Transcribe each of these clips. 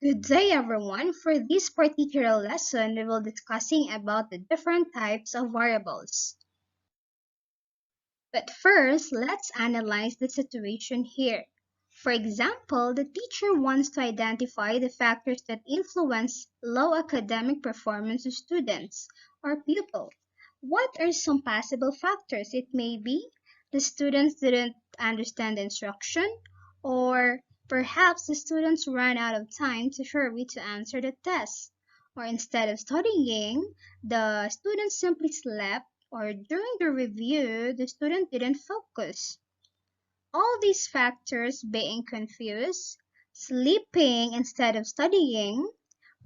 Good day everyone. For this particular lesson, we will discussing about the different types of variables. But first, let's analyze the situation here. For example, the teacher wants to identify the factors that influence low academic performance of students or pupil. What are some possible factors? It may be the students didn't understand the instruction, or perhaps the students ran out of time to hurry to answer the test, or instead of studying, the students simply slept, or during the review, the student didn't focus. All these factors being confused, sleeping instead of studying,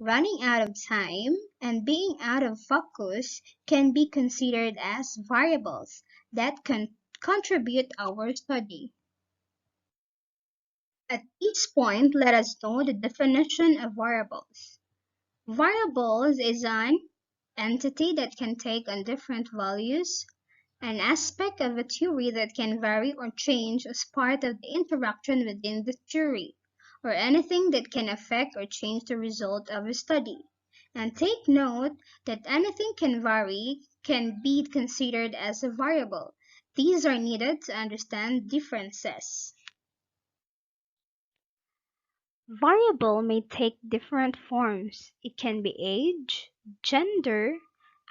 running out of time, and being out of focus can be considered as variables that can contribute our study. At each point, let us know the definition of variables. Variables is an entity that can take on different values, an aspect of a theory that can vary or change as part of the interaction within the theory, or anything that can affect or change the result of a study. And take note that anything can vary can be considered as a variable. These are needed to understand differences. Variable may take different forms. It can be age, gender,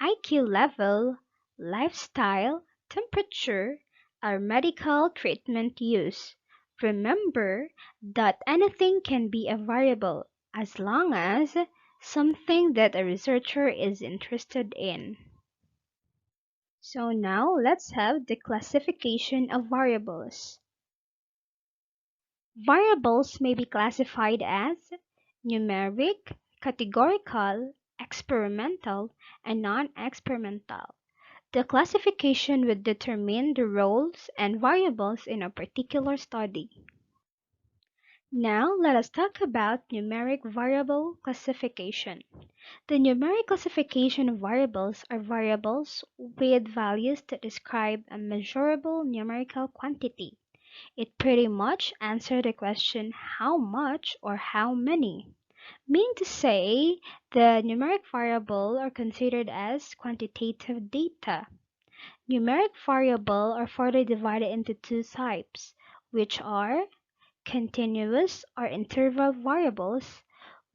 IQ level, lifestyle, temperature, or medical treatment use. Remember that anything can be a variable as long as something that a researcher is interested in. So now let's have the classification of variables. Variables may be classified as numeric, categorical, experimental, and non-experimental. The classification would determine the roles and variables in a particular study. Now let us talk about numeric variable classification. The numeric classification of variables are variables with values that describe a measurable numerical quantity. It pretty much answered the question how much or how many, meaning to say the numeric variable are considered as quantitative data. Numeric variable are further divided into two types, which are continuous or interval variables,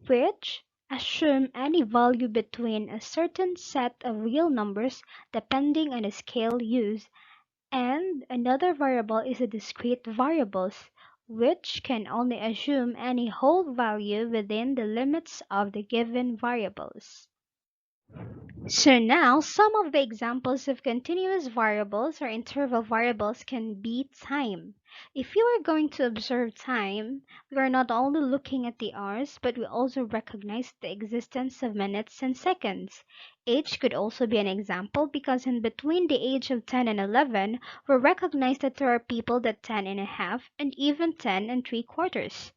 which assume any value between a certain set of real numbers depending on the scale used, and another variable is a discrete variables, which can only assume any whole value within the limits of the given variables. So now, some of the examples of continuous variables or interval variables can be time. If you are going to observe time, we are not only looking at the hours, but we also recognize the existence of minutes and seconds. Age could also be an example because in between the age of 10 and 11, we recognize that there are people that 10 and a half and even 10 and 3/4.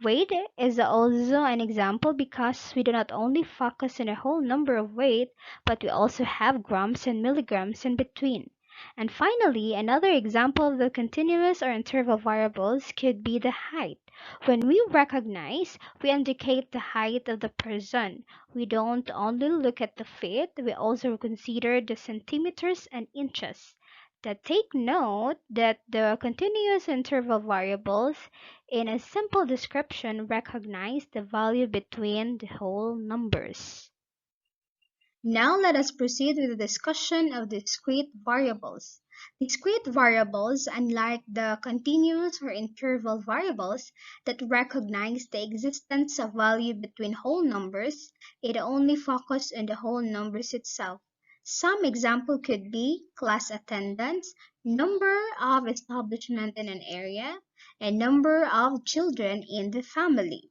Weight is also an example because we do not only focus on a whole number of weight, but we also have grams and milligrams in between. And finally, another example of the continuous or interval variables could be the height. When we recognize, we indicate the height of the person. We don't only look at the feet, we also consider the centimeters and inches. That take note that the continuous interval variables in a simple description recognize the value between the whole numbers. Now let us proceed with the discussion of discrete variables. Discrete variables, unlike the continuous or interval variables that recognize the existence of value between whole numbers, it only focuses on the whole numbers itself. Some example could be class attendance, number of establishment in an area, and number of children in the family.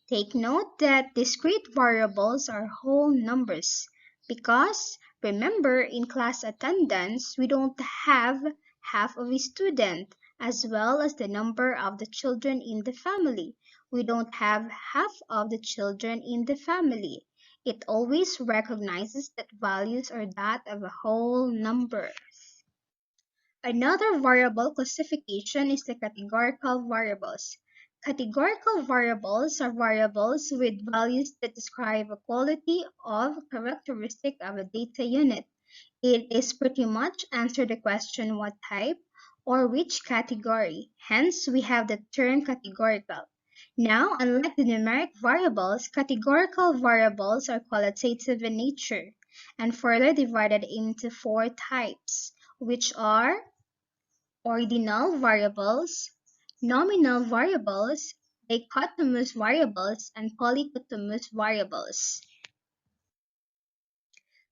Take note that discrete variables are whole numbers because remember in class attendance we don't have half of a student as well as the number of the children in the family. We don't have half of the children in the family. It always recognizes that values are that of a whole number. Another variable classification is the categorical variables. Categorical variables are variables with values that describe a quality of characteristic of a data unit. It is pretty much answer the question what type or which category. Hence, we have the term categorical. Now, unlike the numeric variables, categorical variables are qualitative in nature and further divided into four types, which are ordinal variables, nominal variables, dichotomous variables, and polycotomous variables.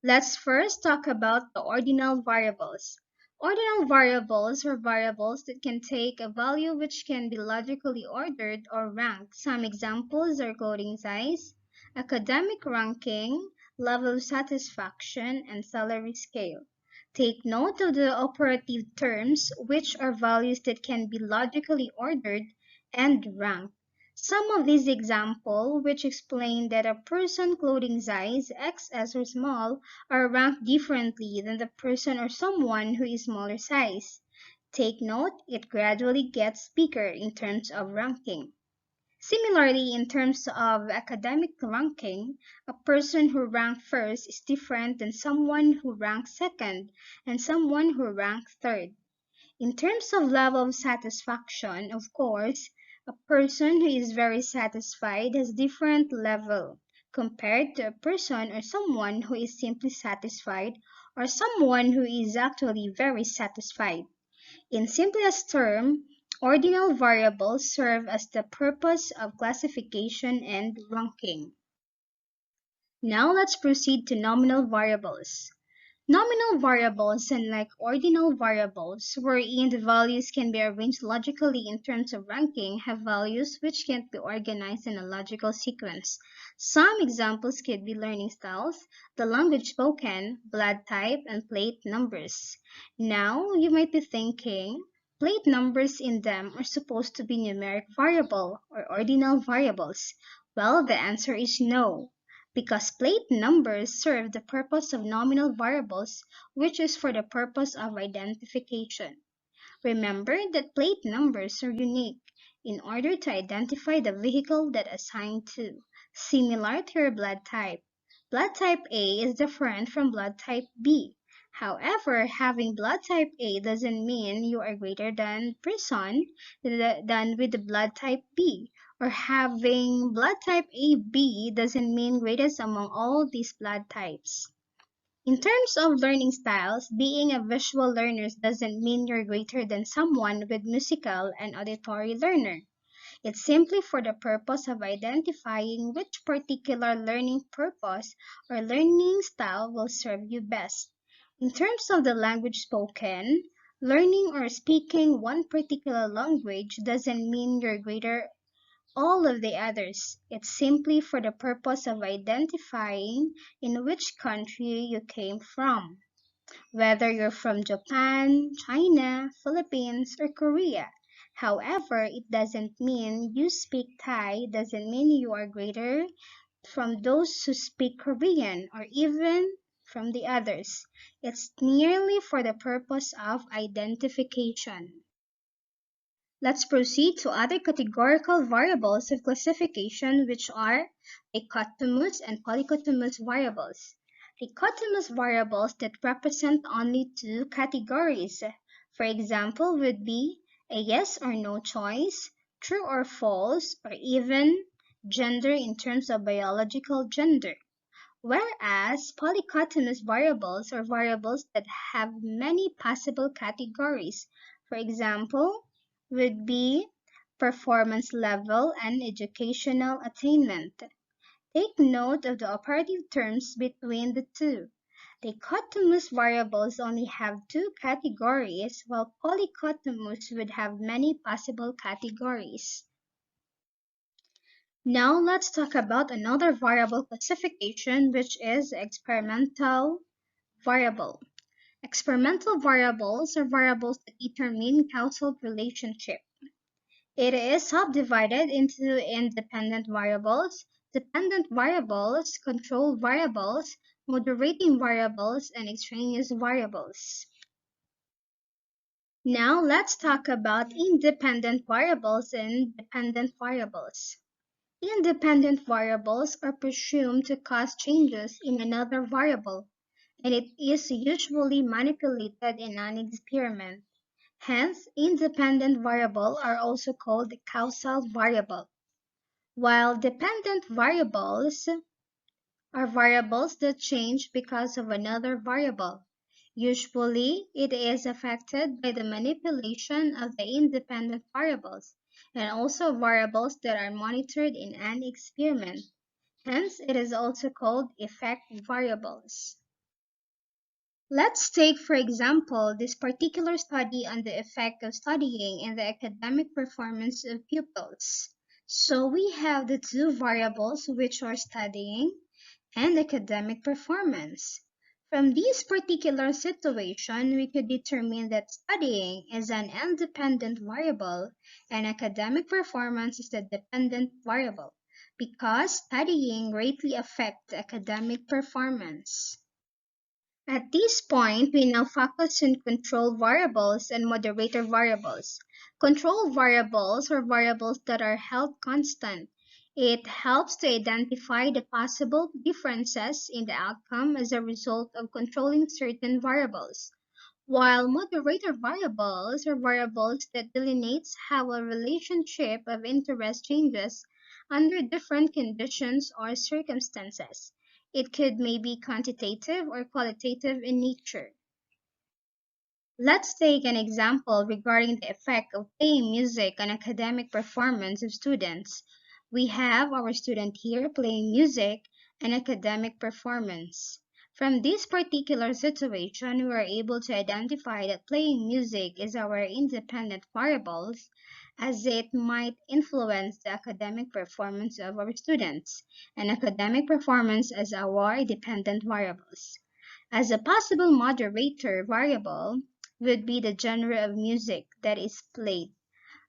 Let's first talk about the ordinal variables. Ordinal variables are variables that can take a value which can be logically ordered or ranked. Some examples are coding size, academic ranking, level of satisfaction, and salary scale. Take note of the operative terms, which are values that can be logically ordered and ranked. Some of these examples, which explain that a person clothing size XS or small are ranked differently than the person or someone who is smaller size. Take note, it gradually gets bigger in terms of ranking. Similarly, in terms of academic ranking, a person who ranked first is different than someone who ranked second and someone who ranked third. In terms of level of satisfaction, of course, a person who is very satisfied has different level compared to a person or someone who is simply satisfied or someone who is actually very satisfied. In simplest term, ordinal variables serve as the purpose of classification and ranking. Now let's proceed to nominal variables. Nominal variables, unlike ordinal variables, wherein the values can be arranged logically in terms of ranking, have values which can't be organized in a logical sequence. Some examples could be learning styles, the language spoken, blood type, and plate numbers. Now, you might be thinking, plate numbers in them are supposed to be numeric variable or ordinal variables. Well, the answer is no, because plate numbers serve the purpose of nominal variables, which is for the purpose of identification. Remember that plate numbers are unique in order to identify the vehicle that assigned to, similar to your blood type. Blood type A is different from blood type B. However, having blood type A doesn't mean you are greater than person than with the blood type B, or having blood type AB doesn't mean greatest among all these blood types. In terms of learning styles, being a visual learner doesn't mean you're greater than someone with musical and auditory learner. It's simply for the purpose of identifying which particular learning purpose or learning style will serve you best. In terms of the language spoken, learning or speaking one particular language doesn't mean you're greater all of the others. It's simply for the purpose of identifying in which country you came from, whether you're from Japan, China, Philippines, or Korea. However, it doesn't mean you speak Thai, doesn't mean you are greater from those who speak Korean or even from the others. It's merely for the purpose of identification. Let's proceed to other categorical variables of classification, which are dichotomous and polycotomous variables. Dichotomous variables that represent only two categories, for example, would be a yes or no choice, true or false, or even gender in terms of biological gender. Whereas polycotomous variables are variables that have many possible categories. For example, would be performance level and educational attainment. Take note of the operative terms between the two. Dichotomous variables only have two categories, while polycotomous would have many possible categories. Now let's talk about another variable classification, which is experimental variable. Experimental variables are variables that determine causal relationship. It is subdivided into independent variables, dependent variables, control variables, moderating variables, and extraneous variables. Now let's talk about independent variables and dependent variables. Independent variables are presumed to cause changes in another variable, and it is usually manipulated in an experiment. Hence, independent variables are also called causal variable, while dependent variables are variables that change because of another variable. Usually, it is affected by the manipulation of the independent variables and also variables that are monitored in an experiment. Hence, it is also called effect variables. Let's take, for example, this particular study on the effect of studying in the academic performance of pupils. So we have the two variables which are studying and academic performance. From this particular situation, we could determine that studying is an independent variable and academic performance is the dependent variable because studying greatly affects academic performance. At this point, we now focus on control variables and moderator variables. Control variables are variables that are held constant. It helps to identify the possible differences in the outcome as a result of controlling certain variables, while moderator variables are variables that delineates how a relationship of interest changes under different conditions or circumstances. It could may be quantitative or qualitative in nature. Let's take an example regarding the effect of playing music on academic performance of students. We have our student here playing music and academic performance. From this particular situation, we are able to identify that playing music is our independent variables as it might influence the academic performance of our students and academic performance as our dependent variables. As a possible moderator variable would be the genre of music that is played.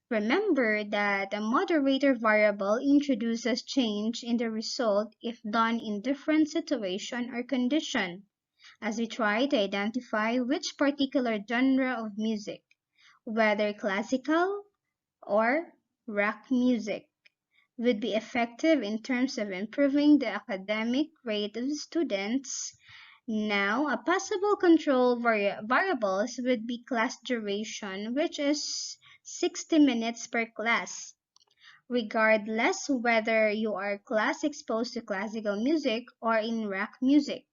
Remember that a moderator variable introduces change in the result if done in different situation or condition, as we try to identify which particular genre of music, whether classical or rock music, would be effective in terms of improving the academic rate of students. Now, a possible control variables would be class duration, which is 60 minutes per class, regardless whether you are class exposed to classical music or in rock music.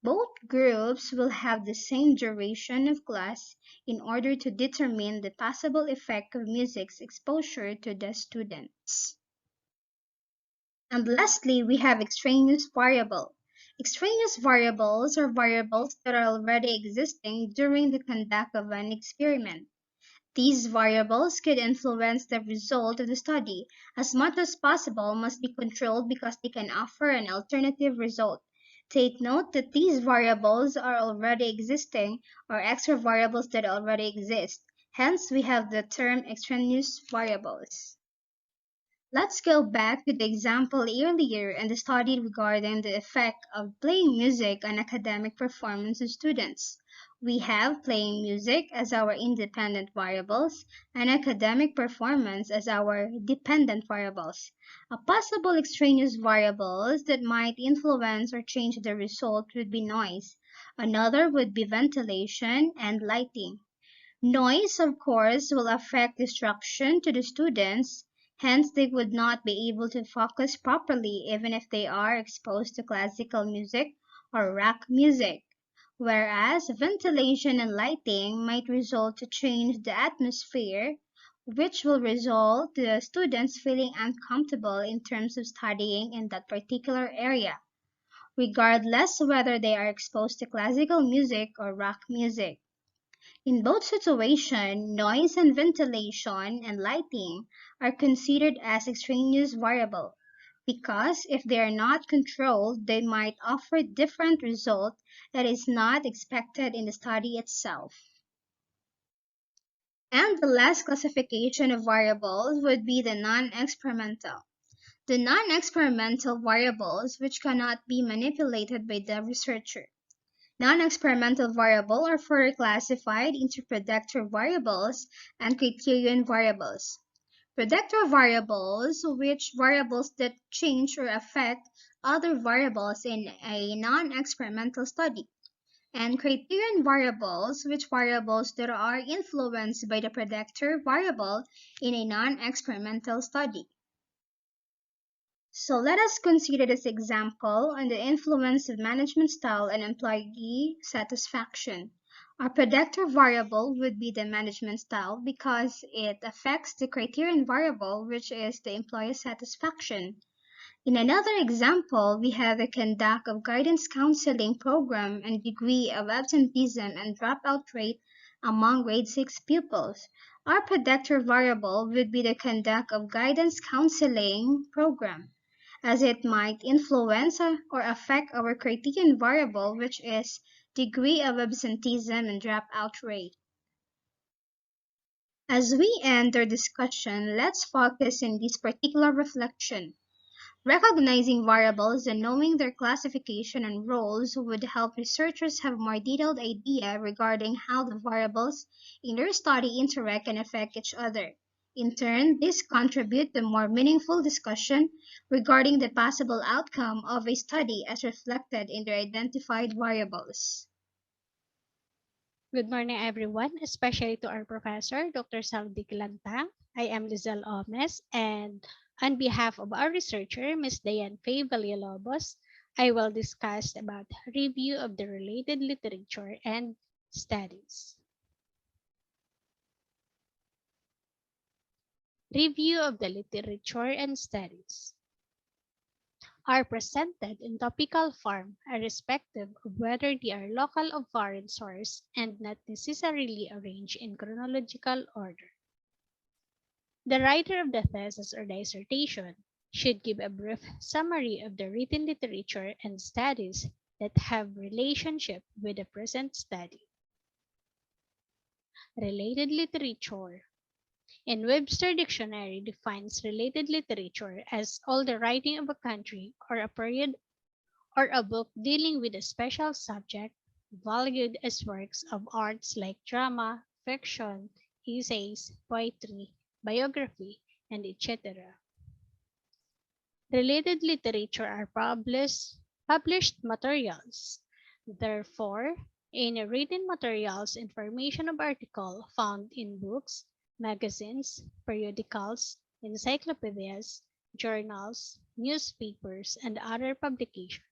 Both groups will have the same duration of class in order to determine the possible effect of music's exposure to the students. And lastly, we have extraneous variable. Extraneous variables are variables that are already existing during the conduct of an experiment. These variables could influence the result of the study. As much as possible must be controlled because they can offer an alternative result. Take note that these variables are already existing or extra variables that already exist. Hence, we have the term extraneous variables. Let's go back to the example earlier and the study regarding the effect of playing music on academic performance of students. We have playing music as our independent variables and academic performance as our dependent variables. A possible extraneous variables that might influence or change the result would be noise. Another would be ventilation and lighting. Noise, of course, will affect instruction to the students, hence they would not be able to focus properly even if they are exposed to classical music or rock music. Whereas ventilation and lighting might result to change the atmosphere, which will result to the students feeling uncomfortable in terms of studying in that particular area, regardless whether they are exposed to classical music or rock music. In both situations, noise and ventilation and lighting are considered as extraneous variable because if they are not controlled, they might offer different result that is not expected in the study itself. And the last classification of variables would be the non-experimental. The non-experimental variables which cannot be manipulated by the researcher. Non-experimental variables are further classified into predictor variables and criterion variables. Predictor variables, which variables that change or affect other variables in a non-experimental study, and criterion variables, which variables that are influenced by the predictor variable in a non-experimental study. So let us consider this example on the influence of management style and employee satisfaction. Our predictor variable would be the management style because it affects the criterion variable, which is the employee satisfaction. In another example, we have the conduct of guidance counseling program and degree of absenteeism and dropout rate among grade 6 pupils. Our predictor variable would be the conduct of guidance counseling program, as it might influence or affect our criterion variable, which is degree of absenteeism and dropout rate. As we end our discussion, let's focus on this particular reflection. Recognizing variables and knowing their classification and roles would help researchers have a more detailed idea regarding how the variables in their study interact and affect each other. In turn, this contributes to more meaningful discussion regarding the possible outcome of a study as reflected in their identified variables. Good morning, everyone, especially to our professor, Dr. Saldi Lantang. I am Lizelle Omes, and on behalf of our researcher, Ms. Diane Faye Villalobos, I will discuss about review of the related literature and studies. Review of the literature and studies are presented in topical form, irrespective of whether they are local or foreign source and not necessarily arranged in chronological order. The writer of the thesis or dissertation should give a brief summary of the written literature and studies that have relationship with the present study. Related literature. In Webster Dictionary defines related literature as all the writing of a country or a period or a book dealing with a special subject valued as works of arts like drama, fiction, essays, poetry, biography, and etc. Related literature are published materials. Therefore, any written materials information of article found in books, magazines, periodicals, encyclopedias, journals, newspapers, and other publications,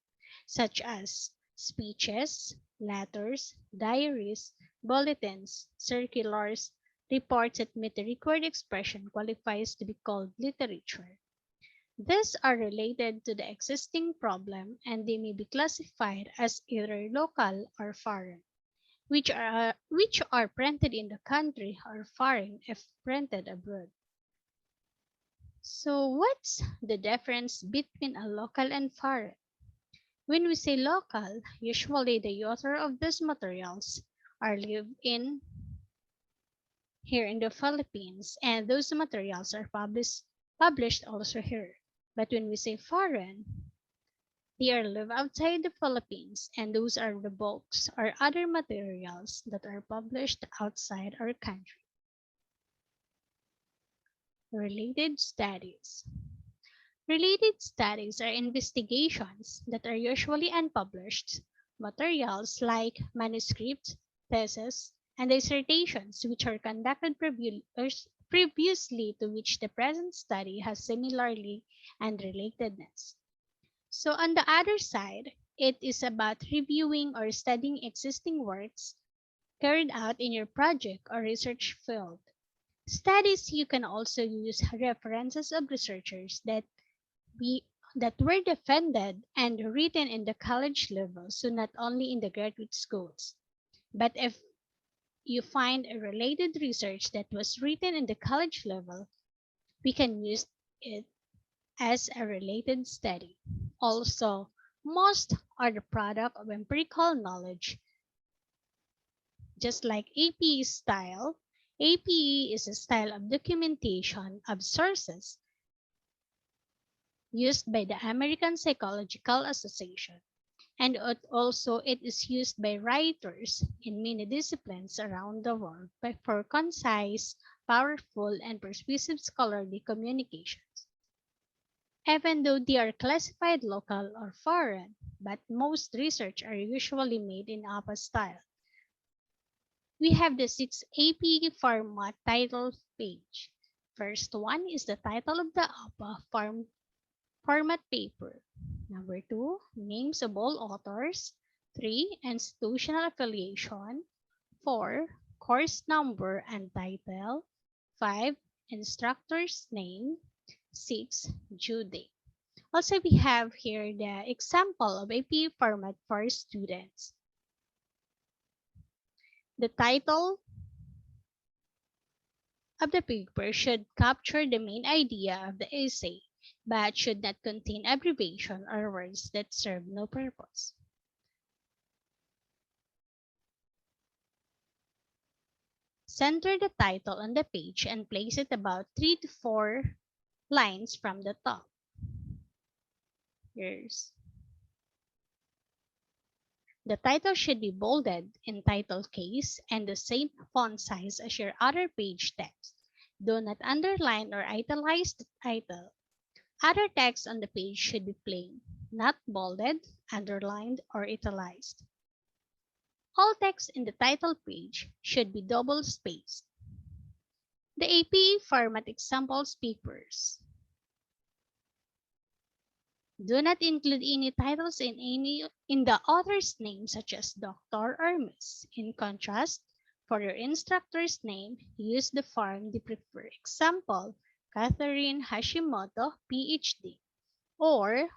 such as speeches, letters, diaries, bulletins, circulars, reports that meet the required expression qualifies to be called literature. These are related to the existing problem and they may be classified as either local or foreign, which are printed in the country or foreign if printed abroad. So what's the difference between a local and foreign? When we say local, usually the author of these materials are live in here in the Philippines and those materials are published also here. But when we say foreign, they are live outside the Philippines, and those are the books or other materials that are published outside our country. Related studies. Related studies are investigations that are usually unpublished materials like manuscripts, theses, and dissertations which are conducted previously to which the present study has similarly and relatedness. So on the other side, it is about reviewing or studying existing works carried out in your project or research field. Studies you can also use references of researchers we that were defended and written in the college level, so not only in the graduate schools. But if you find a related research that was written in the college level, we can use it as a related study. Also, most are the product of empirical knowledge, just like APE style. APE is a style of documentation of sources used by the American Psychological Association. And it is used by writers in many disciplines around the world for concise, powerful, and persuasive scholarly communications. Even though they are classified local or foreign, but most research are usually made in APA style. We have the 6 AP format title page. First one is the title of the APA format paper. Number 2, names of all authors. 3, institutional affiliation. 4, course number and title. 5, instructor's name. 6, due date. Also, we have here the example of AP format for students. The title of the paper should capture the main idea of the essay, but should not contain abbreviation or words that serve no purpose. Center the title on the page and place it about 3 to 4 lines from the top. Here's the title should be bolded in title case and the same font size as your other page text. Do not underline or italize the title. Other text on the page should be plain, not bolded, underlined, or italicized. All text in the title page should be double spaced. The APA format examples papers. Do not include any titles in the author's name such as Doctor or Miss. In contrast, for your instructor's name, use the form they prefer. Example, Catherine Hashimoto, PhD, or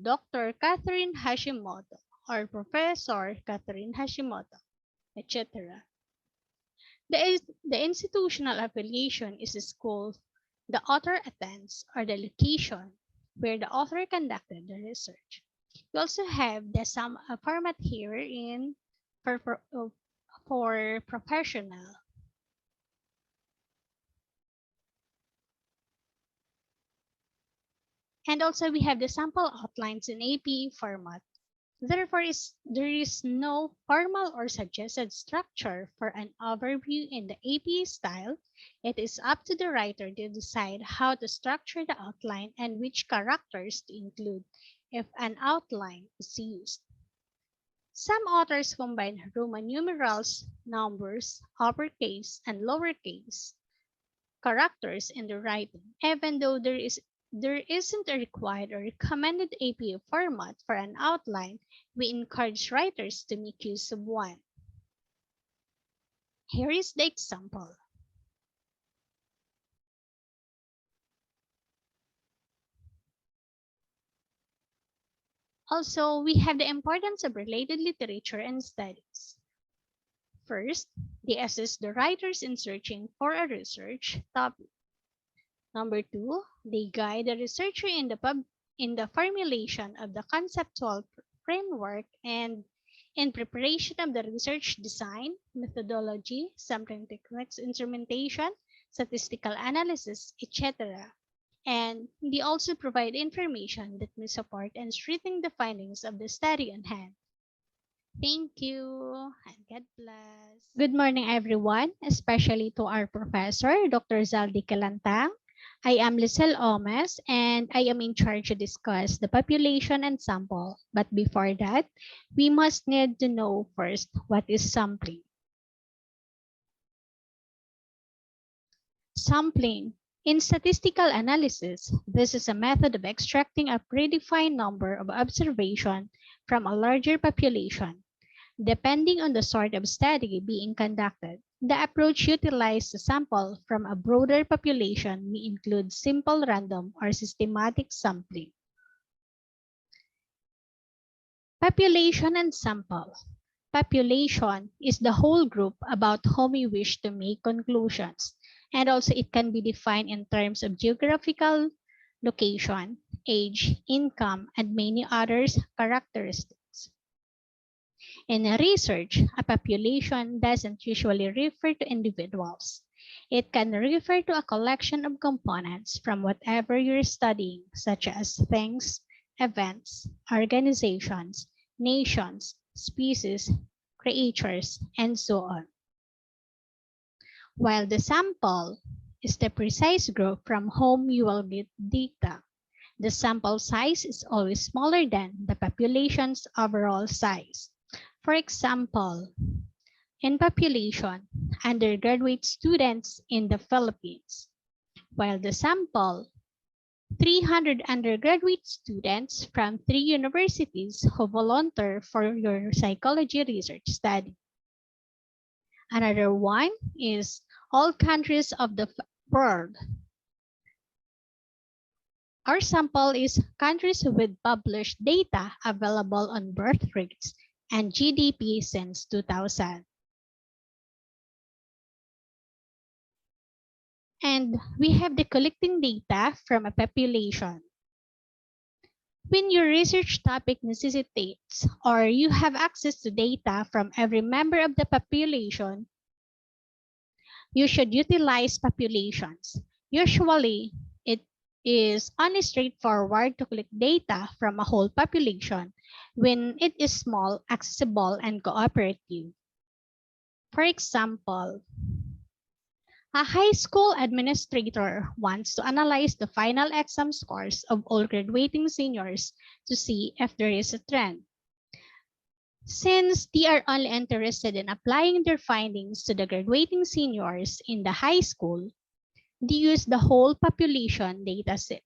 Dr. Catherine Hashimoto, or Professor Catherine Hashimoto, etc. The institutional affiliation is the school the author attends or the location where the author conducted the research. We also have the some format here in for, for, uh, for professional. And also we have the sample outlines in APA format. Therefore, there is no formal or suggested structure for an overview in the APA style. It is up to the writer to decide how to structure the outline and which characters to include if an outline is used. Some authors combine Roman numerals, numbers, uppercase, and lowercase characters in the writing, even though there isn't a required or recommended APA format for an outline. We encourage writers to make use of one. Here is the example. Also, we have the importance of related literature and studies. First, they assist the writers in searching for a research topic. Number 2, they guide the researcher in the formulation of the conceptual framework and in preparation of the research design, methodology, sampling techniques, instrumentation, statistical analysis, etc. And they also provide information that may support and strengthen the findings of the study on hand. Thank you and God bless. Good morning, everyone, especially to our professor, Dr. Zaldi Calantang. I am Lisel Omes and I am in charge to discuss the population and sample. But before that, we must need to know first what is sampling. Sampling. In statistical analysis, this is a method of extracting a predefined number of observations from a larger population. Depending on the sort of study being conducted, the approach utilizes a sample from a broader population may include simple random or systematic sampling. Population and sample. Population is the whole group about whom we wish to make conclusions, and also it can be defined in terms of geographical location, age, income, and many other characteristics. In research, a population doesn't usually refer to individuals. It can refer to a collection of components from whatever you're studying, such as things, events, organizations, nations, species, creatures, and so on. While the sample is the precise group from whom you will get data, the sample size is always smaller than the population's overall size. For example, in population, undergraduate students in the Philippines, while the sample 300 undergraduate students from 3 universities who volunteer for your psychology research study. Another one is all countries of the world. Our sample is countries with published data available on birth rates and GDP since 2000. And we have the collecting data from a population. When your research topic necessitates or you have access to data from every member of the population, you should utilize populations. Usually, it is only straightforward to collect data from a whole population when it is small, accessible, and cooperative. For example, a high school administrator wants to analyze the final exam scores of all graduating seniors to see if there is a trend. Since they are only interested in applying their findings to the graduating seniors in the high school, they use the whole population dataset.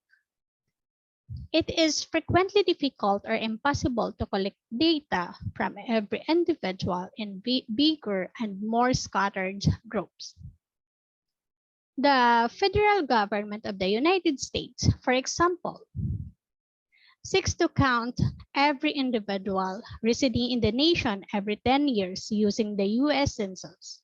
It is frequently difficult or impossible to collect data from every individual in bigger and more scattered groups. The federal government of the United States, for example, seeks to count every individual residing in the nation every 10 years using the US Census.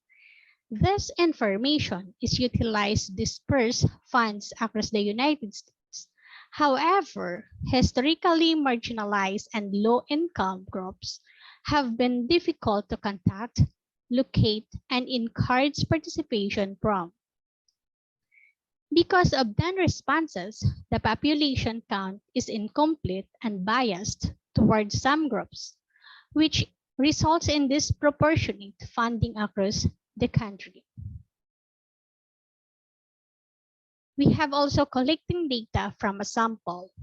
This information is utilized to disperse funds across the United States. However, historically marginalized and low-income groups have been difficult to contact, locate, and encourage participation from. Because of non-responses, the population count is incomplete and biased towards some groups, which results in disproportionate funding across the country. We have also collecting data from a sample.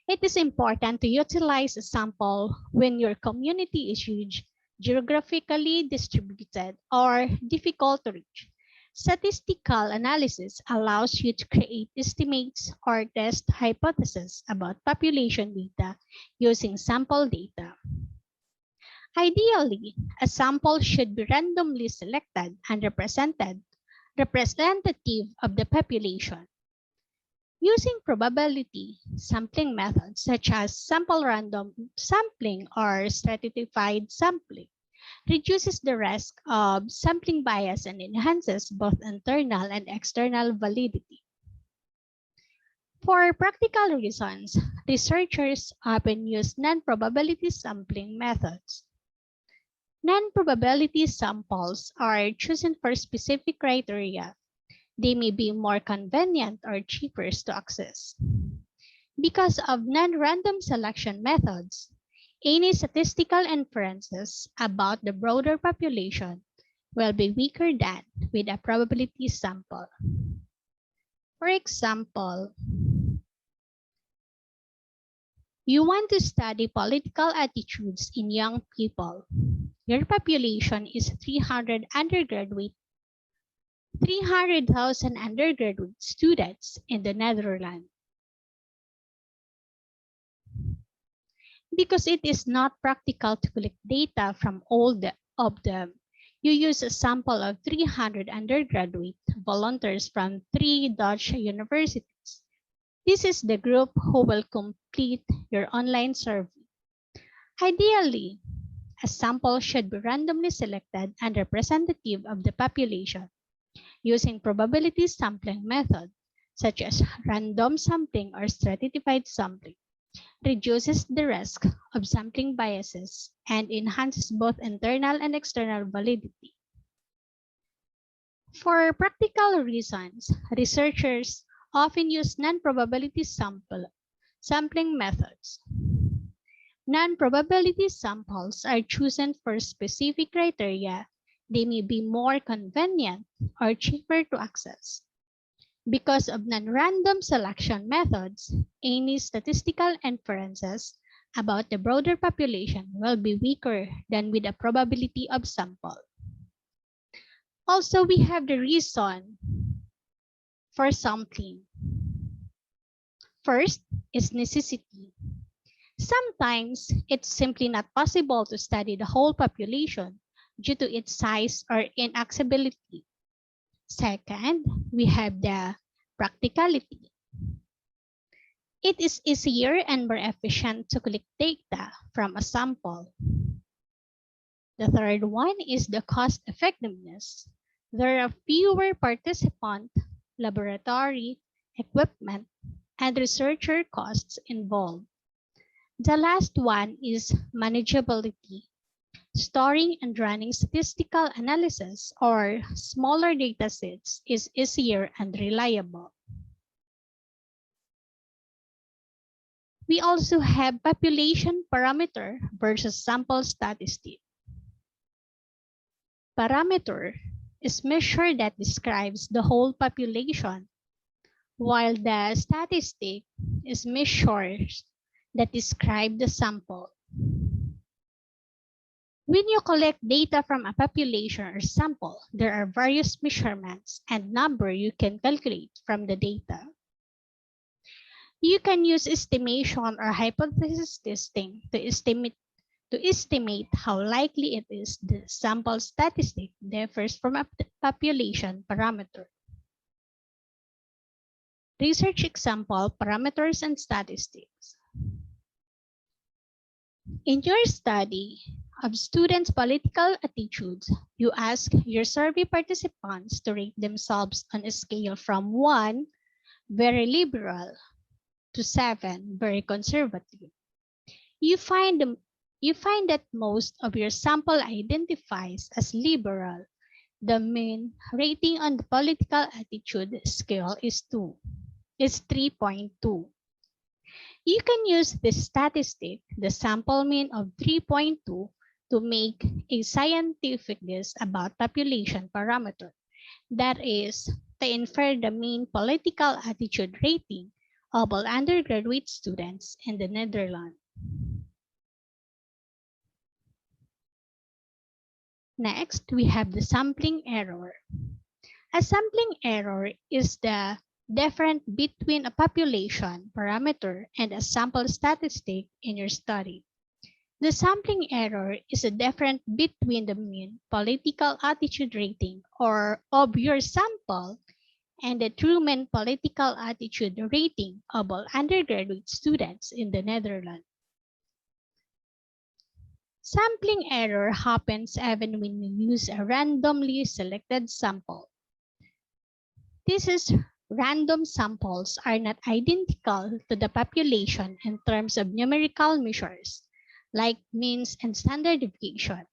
It is important to utilize a sample when your community is huge, geographically distributed, or difficult to reach. Statistical analysis allows you to create estimates or test hypotheses about population data using sample data. Ideally, a sample should be randomly selected and representative of the population. Using probability sampling methods such as sample random sampling or stratified sampling reduces the risk of sampling bias and enhances both internal and external validity. For practical reasons, researchers often use non-probability sampling methods. Non-probability samples are chosen for specific criteria. They may be more convenient or cheaper to access. Because of non-random selection methods, any statistical inferences about the broader population will be weaker than with a probability sample. For example, you want to study political attitudes in young people. Your population is 300,000 undergraduate students in the Netherlands. Because it is not practical to collect data from all of them, you use a sample of 300 undergraduate volunteers from 3 Dutch universities. This is the group who will complete your online survey. Ideally, a sample should be randomly selected and representative of the population using probability sampling method, such as random sampling or stratified sampling, reduces the risk of sampling biases and enhances both internal and external validity. For practical reasons, researchers often use non-probability sampling methods. Non-probability samples are chosen for specific criteria. They may be more convenient or cheaper to access. Because of non-random selection methods, any statistical inferences about the broader population will be weaker than with a probability of sample. Also, we have the reason for sampling. First is necessity. Sometimes it's simply not possible to study the whole population due to its size or inaccessibility. Second, we have the practicality. It is easier and more efficient to collect data from a sample. The third one is the cost effectiveness. There are fewer participant, laboratory, equipment, and researcher costs involved. The last one is manageability. Storing and running statistical analysis or smaller datasets is easier and reliable. We also have population parameter versus sample statistic. Parameter is measure that describes the whole population, while the statistic is measures that describe the sample. When you collect data from a population or sample, there are various measurements and number you can calculate from the data. You can use estimation or hypothesis testing to estimate how likely it is the sample statistic differs from a population parameter. Research example, parameters and statistics. In your study of students' political attitudes, you ask your survey participants to rate themselves on a scale from 1, very liberal, to 7, very conservative. You find that most of your sample identifies as liberal. The mean rating on the political attitude scale is 3.2. You can use this statistic, the sample mean of 3.2, to make a scientific guess about population parameter. That is, to infer the mean political attitude rating of all undergraduate students in the Netherlands. Next, we have the sampling error. A sampling error is the difference between a population parameter and a sample statistic in your study. The sampling error is a difference between the mean political attitude rating or of your sample and the true mean political attitude rating of all undergraduate students in the Netherlands. Sampling error happens even when you use a randomly selected sample. These random samples are not identical to the population in terms of numerical measures, like means and standard deviation.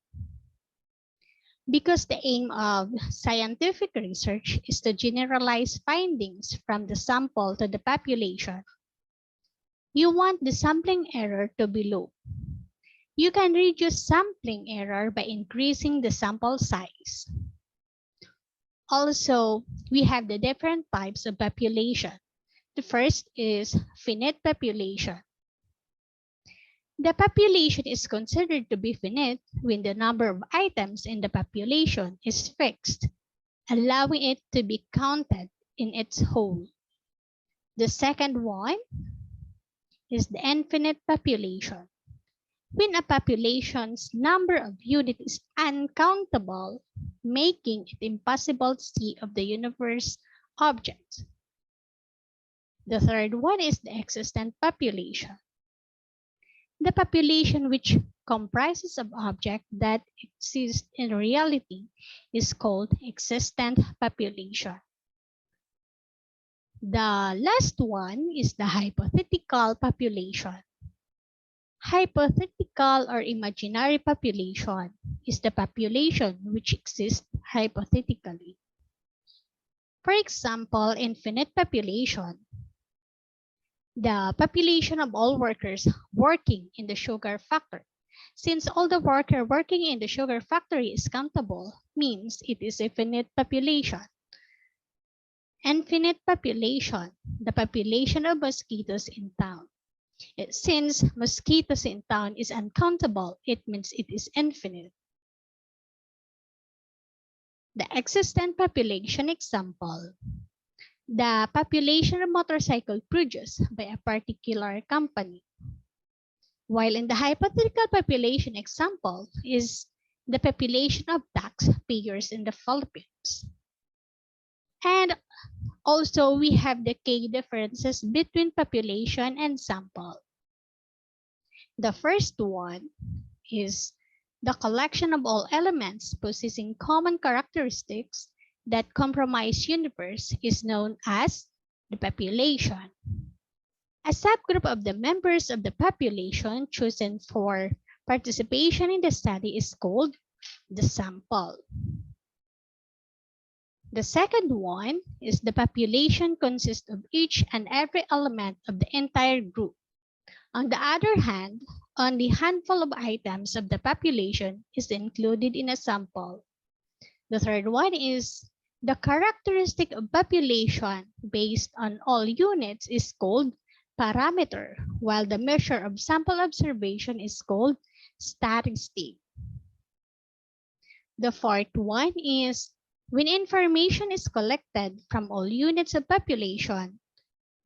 Because the aim of scientific research is to generalize findings from the sample to the population, you want the sampling error to be low. You can reduce sampling error by increasing the sample size. Also, we have the different types of population. The first is finite population. The population is considered to be finite when the number of items in the population is fixed, allowing it to be counted in its whole. The second one is the infinite population. When a population's number of units is uncountable, making it impossible to see of the universe objects. The third one is the existent population. The population which comprises of objects that exist in reality is called existent population. The last one is the hypothetical population. Hypothetical or imaginary population is the population which exists hypothetically. For example, infinite population. The population of all workers working in the sugar factory. Since all the worker working in the sugar factory is countable, means it is a finite population. Infinite population, the population of mosquitoes in town. Since mosquitoes in town is uncountable, it means it is infinite. The existent population example. The population of motorcycle produced by a particular company. While in the hypothetical population example is the population of taxpayers in the Philippines. And also we have the key differences between population and sample. The first one is the collection of all elements possessing common characteristics that comprise universe is known as the population. A subgroup of the members of the population chosen for participation in the study is called the sample. The second one is the population consists of each and every element of the entire group. On the other hand, only a handful of items of the population is included in a sample. The third one is the characteristic of population based on all units is called parameter, while the measure of sample observation is called statistic. The fourth one is when information is collected from all units of population,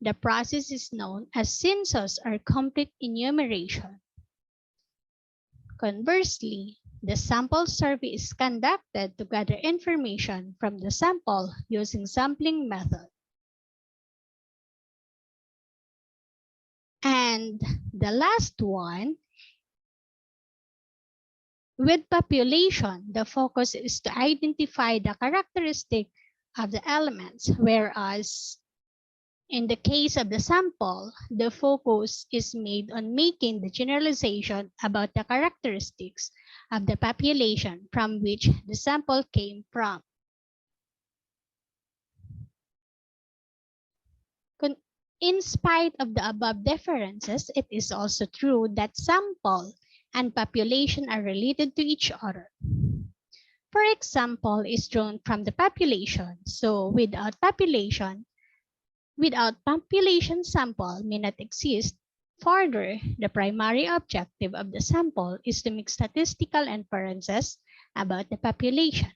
the process is known as census or complete enumeration. Conversely, the sample survey is conducted to gather information from the sample using sampling method. And the last one, with population, the focus is to identify the characteristic of the elements, whereas in the case of the sample, the focus is made on making the generalization about the characteristics of the population from which the sample came from. In spite of the above differences, it is also true that sample and population are related to each other. For example, is drawn from the population, so without population sample may not exist. Further, the primary objective of the sample is to make statistical inferences about the population,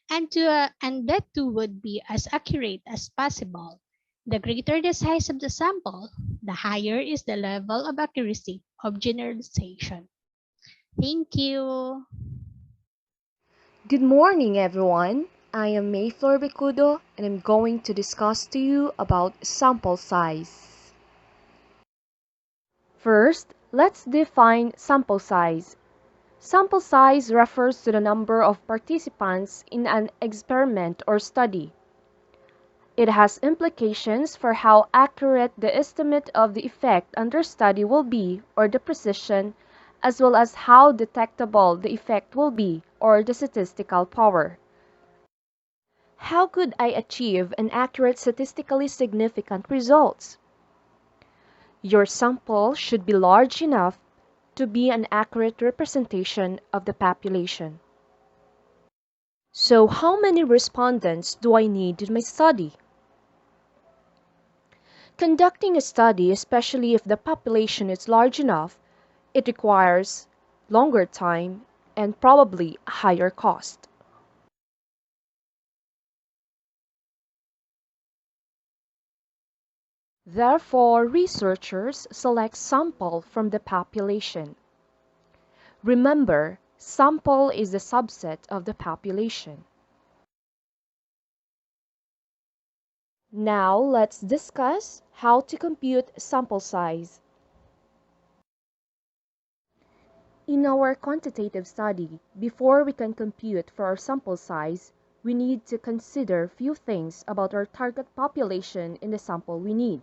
and that too would be as accurate as possible. The greater the size of the sample, the higher is the level of accuracy of generalization. Thank you. Good morning, everyone. I am Mayflor Becudo, and I'm going to discuss to you about sample size. First, let's define sample size. Sample size refers to the number of participants in an experiment or study. It has implications for how accurate the estimate of the effect under study will be or the precision, as well as how detectable the effect will be or the statistical power. How could I achieve an accurate statistically significant results? Your sample should be large enough to be an accurate representation of the population. So how many respondents do I need in my study? Conducting a study, especially if the population is large enough, it requires longer time and probably a higher cost. Therefore, researchers select sample from the population. Remember, sample is a subset of the population. Now let's discuss how to compute sample size. In our quantitative study, before we can compute for our sample size, we need to consider few things about our target population in the sample we need.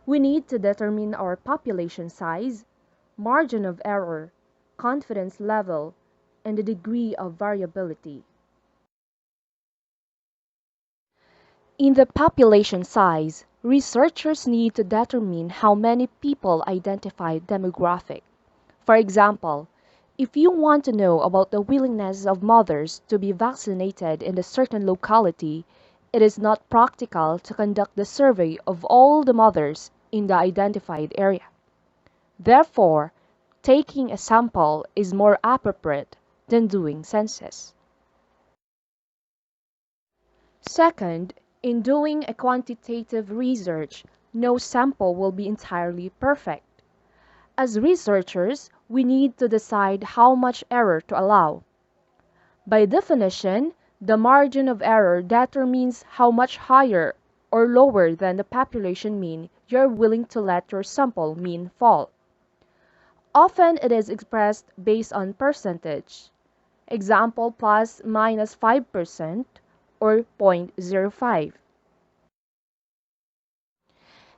We need to determine our population size, margin of error, confidence level, and the degree of variability. In the population size, Researchers need to determine how many people identify demographic. For example, if you want to know about the willingness of mothers to be vaccinated in a certain locality, it is not practical to conduct the survey of all the mothers in the identified area. Therefore, taking a sample is more appropriate than doing census. Second, in doing a quantitative research, no sample will be entirely perfect. As researchers, we need to decide how much error to allow. By definition, the margin of error determines how much higher or lower than the population mean you're willing to let your sample mean fall. Often it is expressed based on percentage. Example plus minus 5% or 0.05.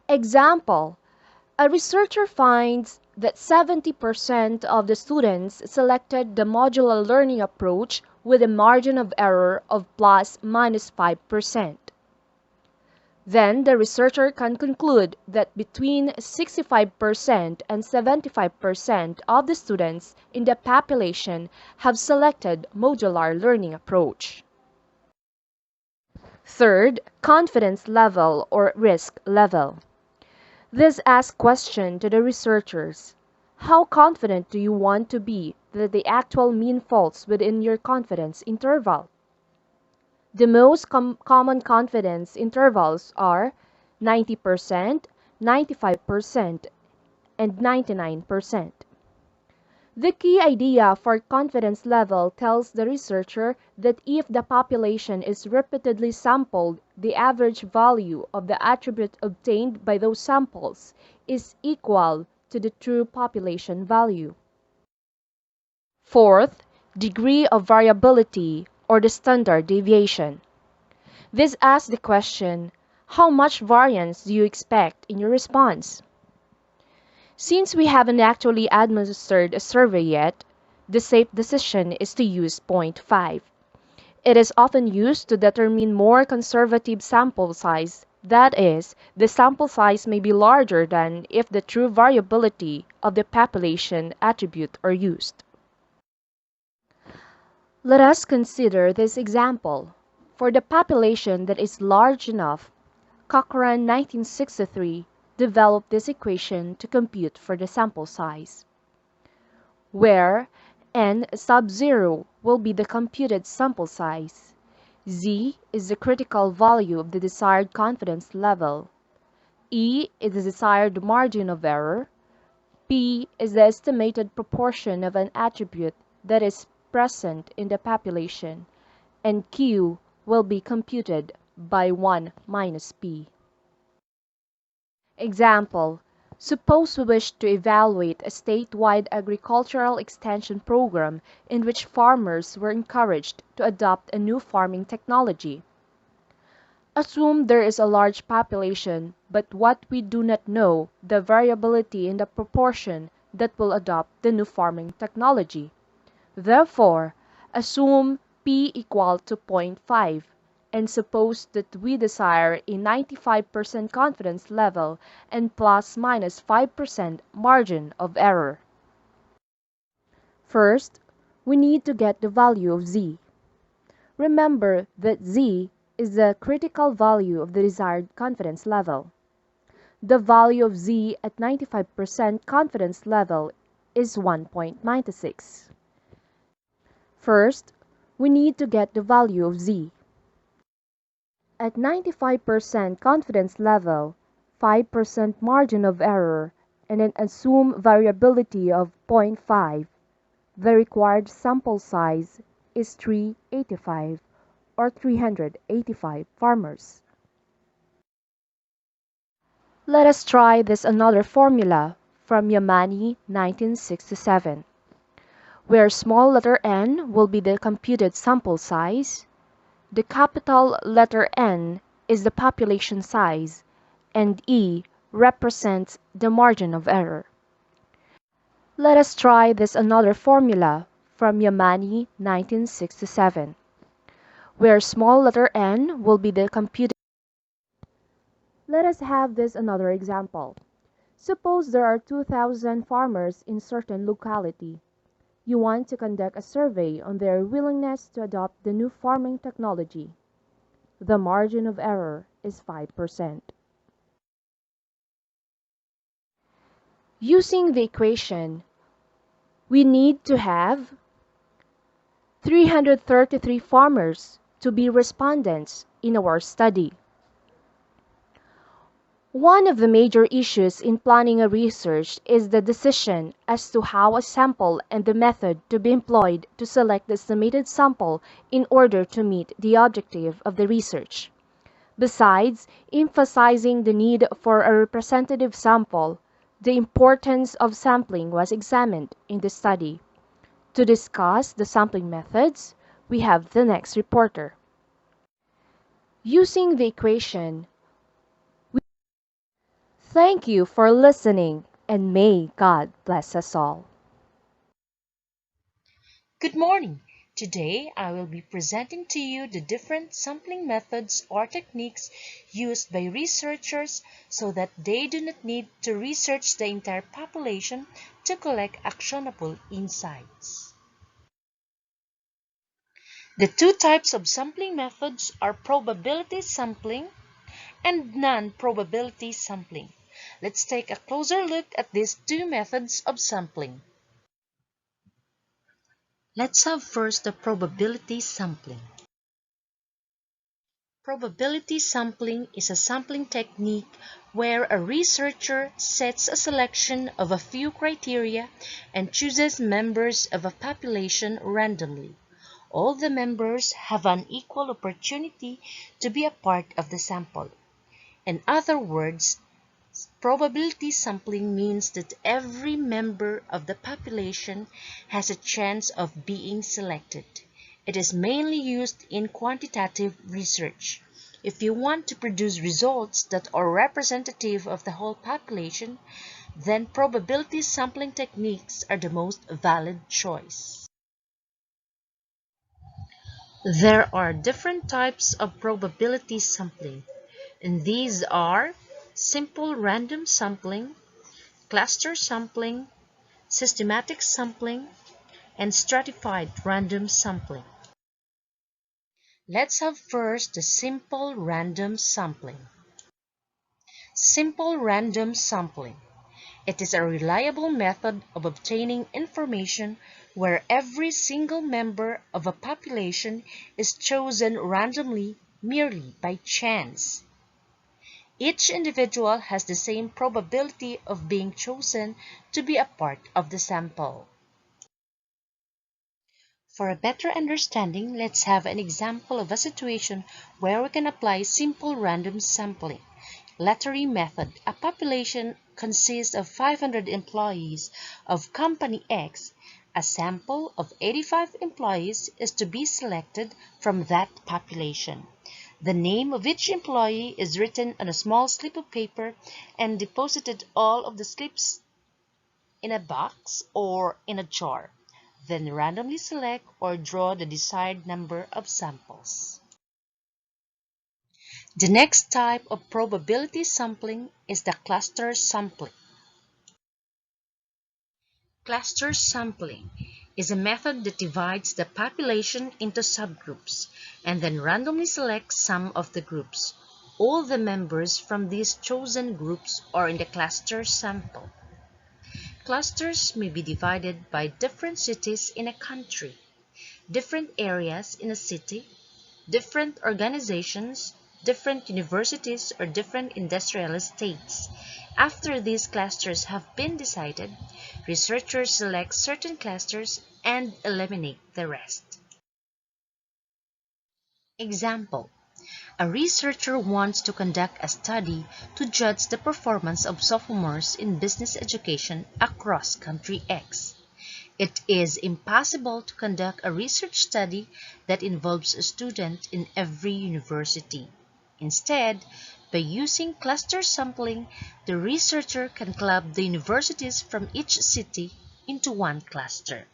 Example, a researcher finds that 70% of the students selected the modular learning approach with a margin of error of plus minus 5%. Then the researcher can conclude that between 65% and 75% of the students in the population have selected modular learning approach. Third, confidence level or risk level. This asks question to the researchers. How confident do you want to be that the actual mean falls within your confidence interval? The most common confidence intervals are 90%, 95%, and 99%. The key idea for confidence level tells the researcher that if the population is repeatedly sampled, the average value of the attribute obtained by those samples is equal to the true population value. Fourth, degree of variability or the standard deviation. This asks the question, how much variance do you expect in your response? Since we haven't actually administered a survey yet, the safe decision is to use 0.5. It is often used to determine more conservative sample size. That is, the sample size may be larger than if the true variability of the population attribute are used. Let us consider this example. For the population that is large enough, Cochrane 1963 developed this equation to compute for the sample size, where n sub-0 will be the computed sample size, z is the critical value of the desired confidence level, e is the desired margin of error, p is the estimated proportion of an attribute that is present in the population, and q will be computed by 1 minus p. Example, suppose we wish to evaluate a statewide agricultural extension program in which farmers were encouraged to adopt a new farming technology. Assume there is a large population, but what we do not know the variability in the proportion that will adopt the new farming technology. Therefore, assume p equal to 0.5 and suppose that we desire a 95% confidence level and plus minus 5% margin of error. First, we need to get the value of z. Remember that z is the critical value of the desired confidence level. The value of z at 95% confidence level is 1.96. First, we need to get the value of z. At 95% confidence level, 5% margin of error, and an assumed variability of 0.5, the required sample size is 385 or 385 farmers. Let us try this another formula from Yamani 1967, where small letter n will be the computed sample size, the capital letter N is the population size, and E represents the margin of error. Let us try this another formula from Yamani 1967, where small letter n will be the computed. Let us have this another example. Suppose there are 2,000 farmers in certain locality. You want to conduct a survey on their willingness to adopt the new farming technology. The margin of error is 5%. Using the equation, we need to have 333 farmers to be respondents in our study. One of the major issues in planning a research is the decision as to how a sample and the method to be employed to select the estimated sample in order to meet the objective of the research. Besides emphasizing the need for a representative sample, the importance of sampling was examined in the study. To discuss the sampling methods, we have the next reporter. Using the equation, thank you for listening, and may God bless us all. Good morning. Today I will be presenting to you the different sampling methods or techniques used by researchers so that they do not need to research the entire population to collect actionable insights. The two types of sampling methods are probability sampling and non-probability sampling. Let's take a closer look at these two methods of sampling. Let's have first the probability sampling. Probability sampling is a sampling technique where a researcher sets a selection of a few criteria and chooses members of a population randomly. All the members have an equal opportunity to be a part of the sample. In other words, probability sampling means that every member of the population has a chance of being selected. It is mainly used in quantitative research. If you want to produce results that are representative of the whole population, then probability sampling techniques are the most valid choice. There are different types of probability sampling, and these are simple random sampling, cluster sampling, systematic sampling, and stratified random sampling. Let's have first the simple random sampling. Simple random sampling. It is a reliable method of obtaining information where every single member of a population is chosen randomly merely by chance. Each individual has the same probability of being chosen to be a part of the sample. For a better understanding, let's have an example of a situation where we can apply simple random sampling. Lottery method. A population consists of 500 employees of Company X. A sample of 85 employees is to be selected from that population. The name of each employee is written on a small slip of paper and deposited all of the slips in a box or in a jar. Then randomly select or draw the desired number of samples. The next type of probability sampling is the cluster sampling. Cluster sampling is a method that divides the population into subgroups and then randomly selects some of the groups. All the members from these chosen groups are in the cluster sample. Clusters may be divided by different cities in a country, different areas in a city, different organizations, different universities, or different industrial estates. After these clusters have been decided, researchers select certain clusters and eliminate the rest. Example: a researcher wants to conduct a study to judge the performance of sophomores in business education across country X. It is impossible to conduct a research study that involves a student in every university. Instead, by using cluster sampling, the researcher can club the universities from each city into one cluster.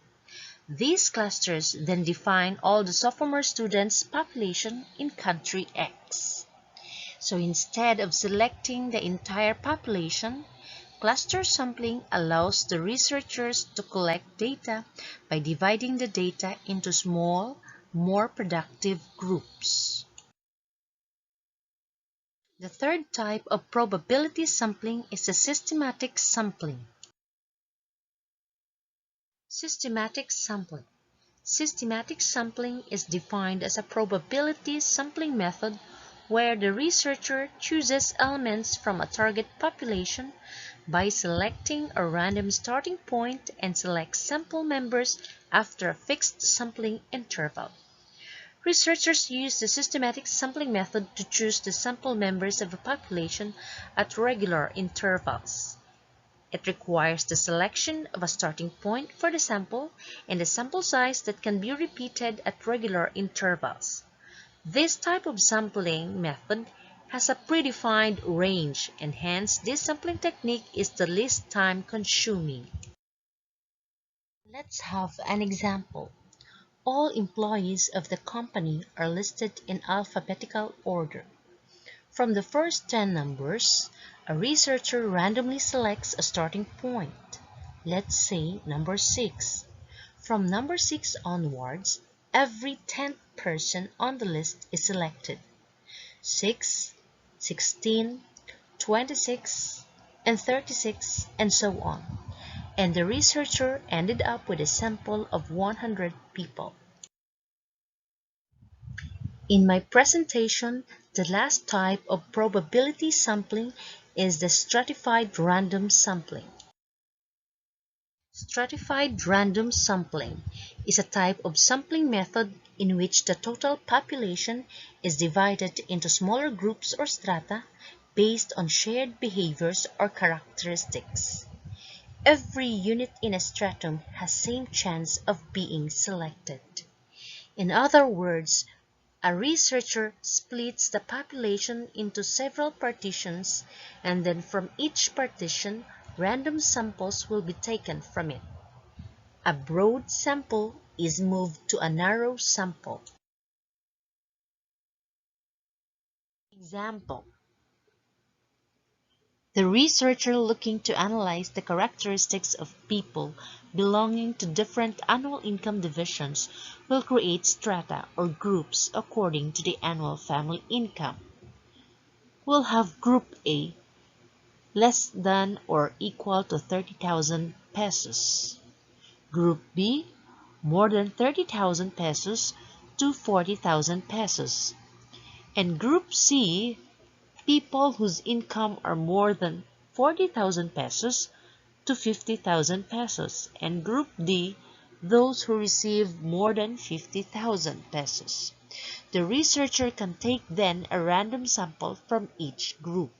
These clusters then define all the sophomore students' population in country X. So instead of selecting the entire population, cluster sampling allows the researchers to collect data by dividing the data into small, more productive groups. The third type of probability sampling is a systematic sampling. Systematic sampling. Systematic sampling is defined as a probability sampling method where the researcher chooses elements from a target population by selecting a random starting point and selects sample members after a fixed sampling interval. Researchers use the systematic sampling method to choose the sample members of a population at regular intervals. It requires the selection of a starting point for the sample and a sample size that can be repeated at regular intervals. This type of sampling method has a predefined range, and hence this sampling technique is the least time consuming. Let's have an example. All employees of the company are listed in alphabetical order. From the first 10 numbers, a researcher randomly selects a starting point. Let's say number 6. From number 6 onwards, every 10th person on the list is selected. 6, 16, 26, and 36, and so on. And the researcher ended up with a sample of 100 people. In my presentation, the last type of probability sampling is the stratified random sampling. Stratified random sampling is a type of sampling method in which the total population is divided into smaller groups or strata based on shared behaviors or characteristics. Every unit in a stratum has same chance of being selected. In other words, a researcher splits the population into several partitions, and then from each partition, random samples will be taken from it. A broad sample is moved to a narrow sample. Example: the researcher looking to analyze the characteristics of people belonging to different annual income divisions will create strata or groups according to the annual family income. We'll have Group A less than or equal to 30,000 pesos. Group B more than 30,000 pesos to 40,000 pesos. And Group C, people whose income are more than 40,000 pesos to 50,000 pesos. And Group D, those who receive more than 50,000 pesos. The researcher can take then a random sample from each group.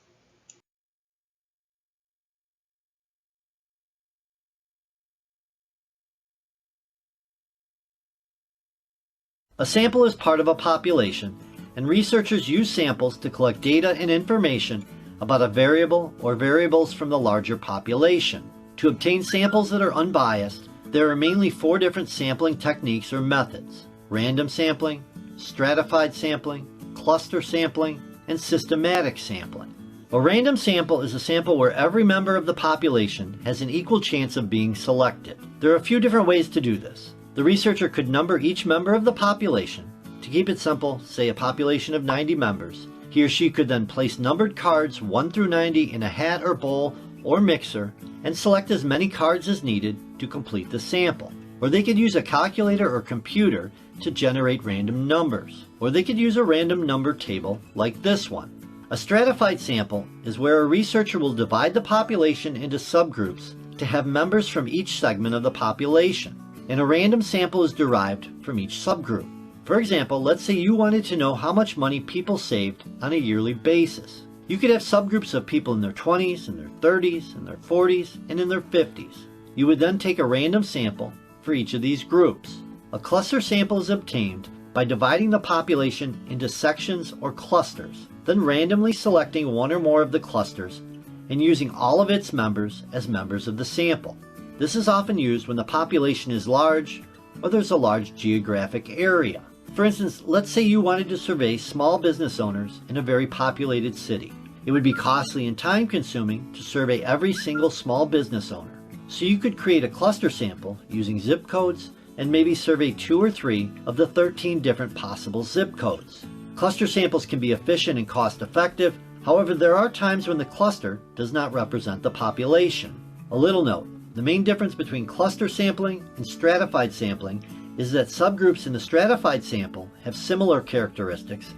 A sample is part of a population, and researchers use samples to collect data and information about a variable or variables from the larger population. To obtain samples that are unbiased, there are mainly 4 different sampling techniques or methods: random sampling, stratified sampling, cluster sampling, and systematic sampling. A random sample is a sample where every member of the population has an equal chance of being selected. There are a few different ways to do this. The researcher could number each member of the population. To keep it simple, say a population of 90 members. He or she could then place numbered cards 1 through 90 in a hat or bowl or mixer and select as many cards as needed to complete the sample. Or they could use a calculator or computer to generate random numbers. Or they could use a random number table like this one. A stratified sample is where a researcher will divide the population into subgroups to have members from each segment of the population, and a random sample is derived from each subgroup. For example, let's say you wanted to know how much money people saved on a yearly basis. You could have subgroups of people in their 20s, in their 30s, in their 40s, and in their 50s. You would then take a random sample for each of these groups. A cluster sample is obtained by dividing the population into sections or clusters, then randomly selecting one or more of the clusters and using all of its members as members of the sample. This is often used when the population is large or there's a large geographic area. For instance, let's say you wanted to survey small business owners in a very populated city. It would be costly and time-consuming to survey every single small business owner. So you could create a cluster sample using zip codes and maybe survey 2 or 3 of the 13 different possible zip codes. Cluster samples can be efficient and cost-effective. However, there are times when the cluster does not represent the population. A little note, the main difference between cluster sampling and stratified sampling is that subgroups in the stratified sample have similar characteristics,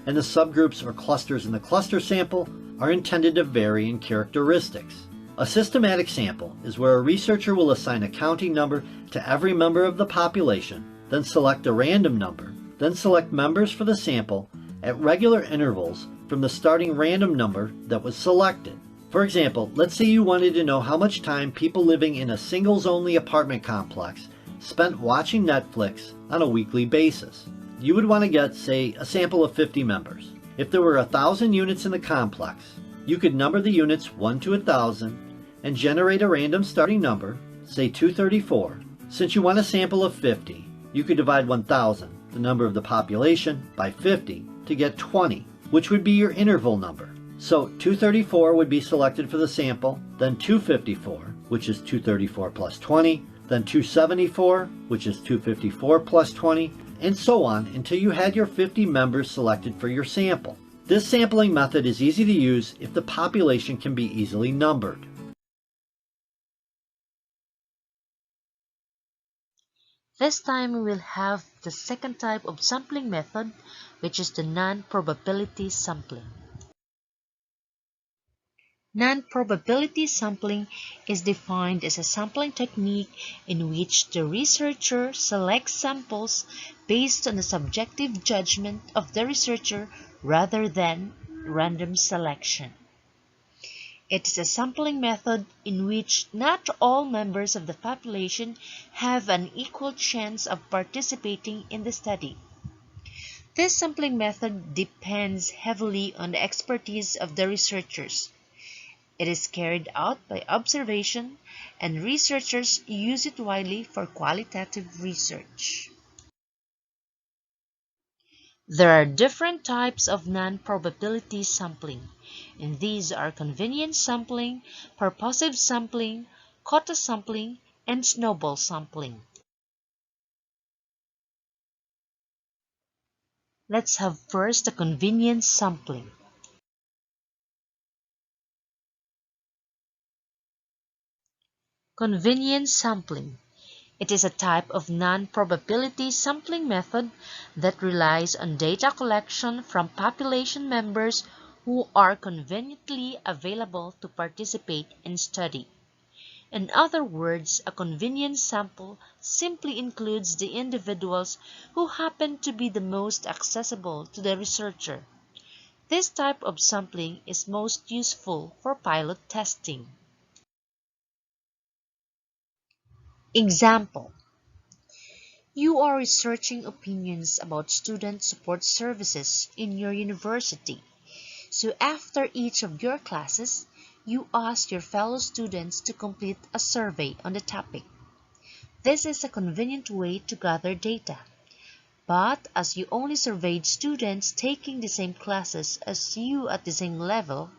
and the subgroups or clusters in the cluster sample are intended to vary in characteristics. A systematic sample is where a researcher will assign a counting number to every member of the population, then select a random number, then select members for the sample at regular intervals from the starting random number that was selected. For example, let's say you wanted to know how much time people living in a singles-only apartment complex spent watching Netflix on a weekly basis. You would want to get, say, a sample of 50 members. If there were 1,000 units in the complex, you could number the units 1 to 1,000 and generate a random starting number, say 234. Since you want a sample of 50, you could divide 1,000, the number of the population, by 50 to get 20, which would be your interval number. So 234 would be selected for the sample, then 254, which is 234 plus 20, then 274, which is 254 plus 20, and so on until you had your 50 members selected for your sample. This sampling method is easy to use if the population can be easily numbered. This time we will have the second type of sampling method, which is the non-probability sampling. Non-probability sampling is defined as a sampling technique in which the researcher selects samples based on the subjective judgment of the researcher rather than random selection. It is a sampling method in which not all members of the population have an equal chance of participating in the study. This sampling method depends heavily on the expertise of the researchers. It is carried out by observation, and researchers use it widely for qualitative research. There are different types of non-probability sampling, and these are convenience sampling, purposive sampling, quota sampling, and snowball sampling. Let's have first the convenience sampling. Convenience sampling. It is a type of non-probability sampling method that relies on data collection from population members who are conveniently available to participate in study. In other words, a convenience sample simply includes the individuals who happen to be the most accessible to the researcher. This type of sampling is most useful for pilot testing. Example: you are researching opinions about student support services in your university. So after each of your classes, you ask your fellow students to complete a survey on the topic. This is a convenient way to gather data. But as you only surveyed students taking the same classes as you at the same level,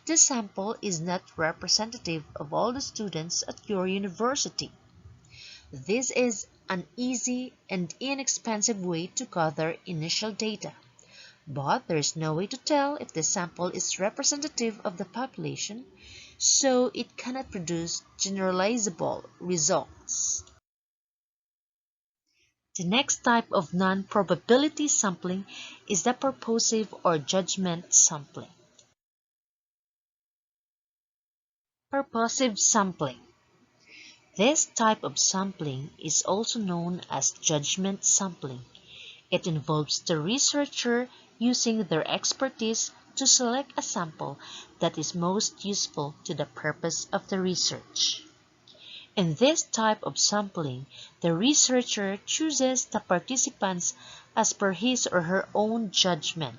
the sample is not representative of all the students at your university. This is an easy and inexpensive way to gather initial data, but there is no way to tell if the sample is representative of the population, so it cannot produce generalizable results. The next type of non-probability sampling is the purposive or judgment sampling. Purposive sampling. This type of sampling is also known as judgment sampling. It involves the researcher using their expertise to select a sample that is most useful to the purpose of the research. In this type of sampling, the researcher chooses the participants as per his or her own judgment,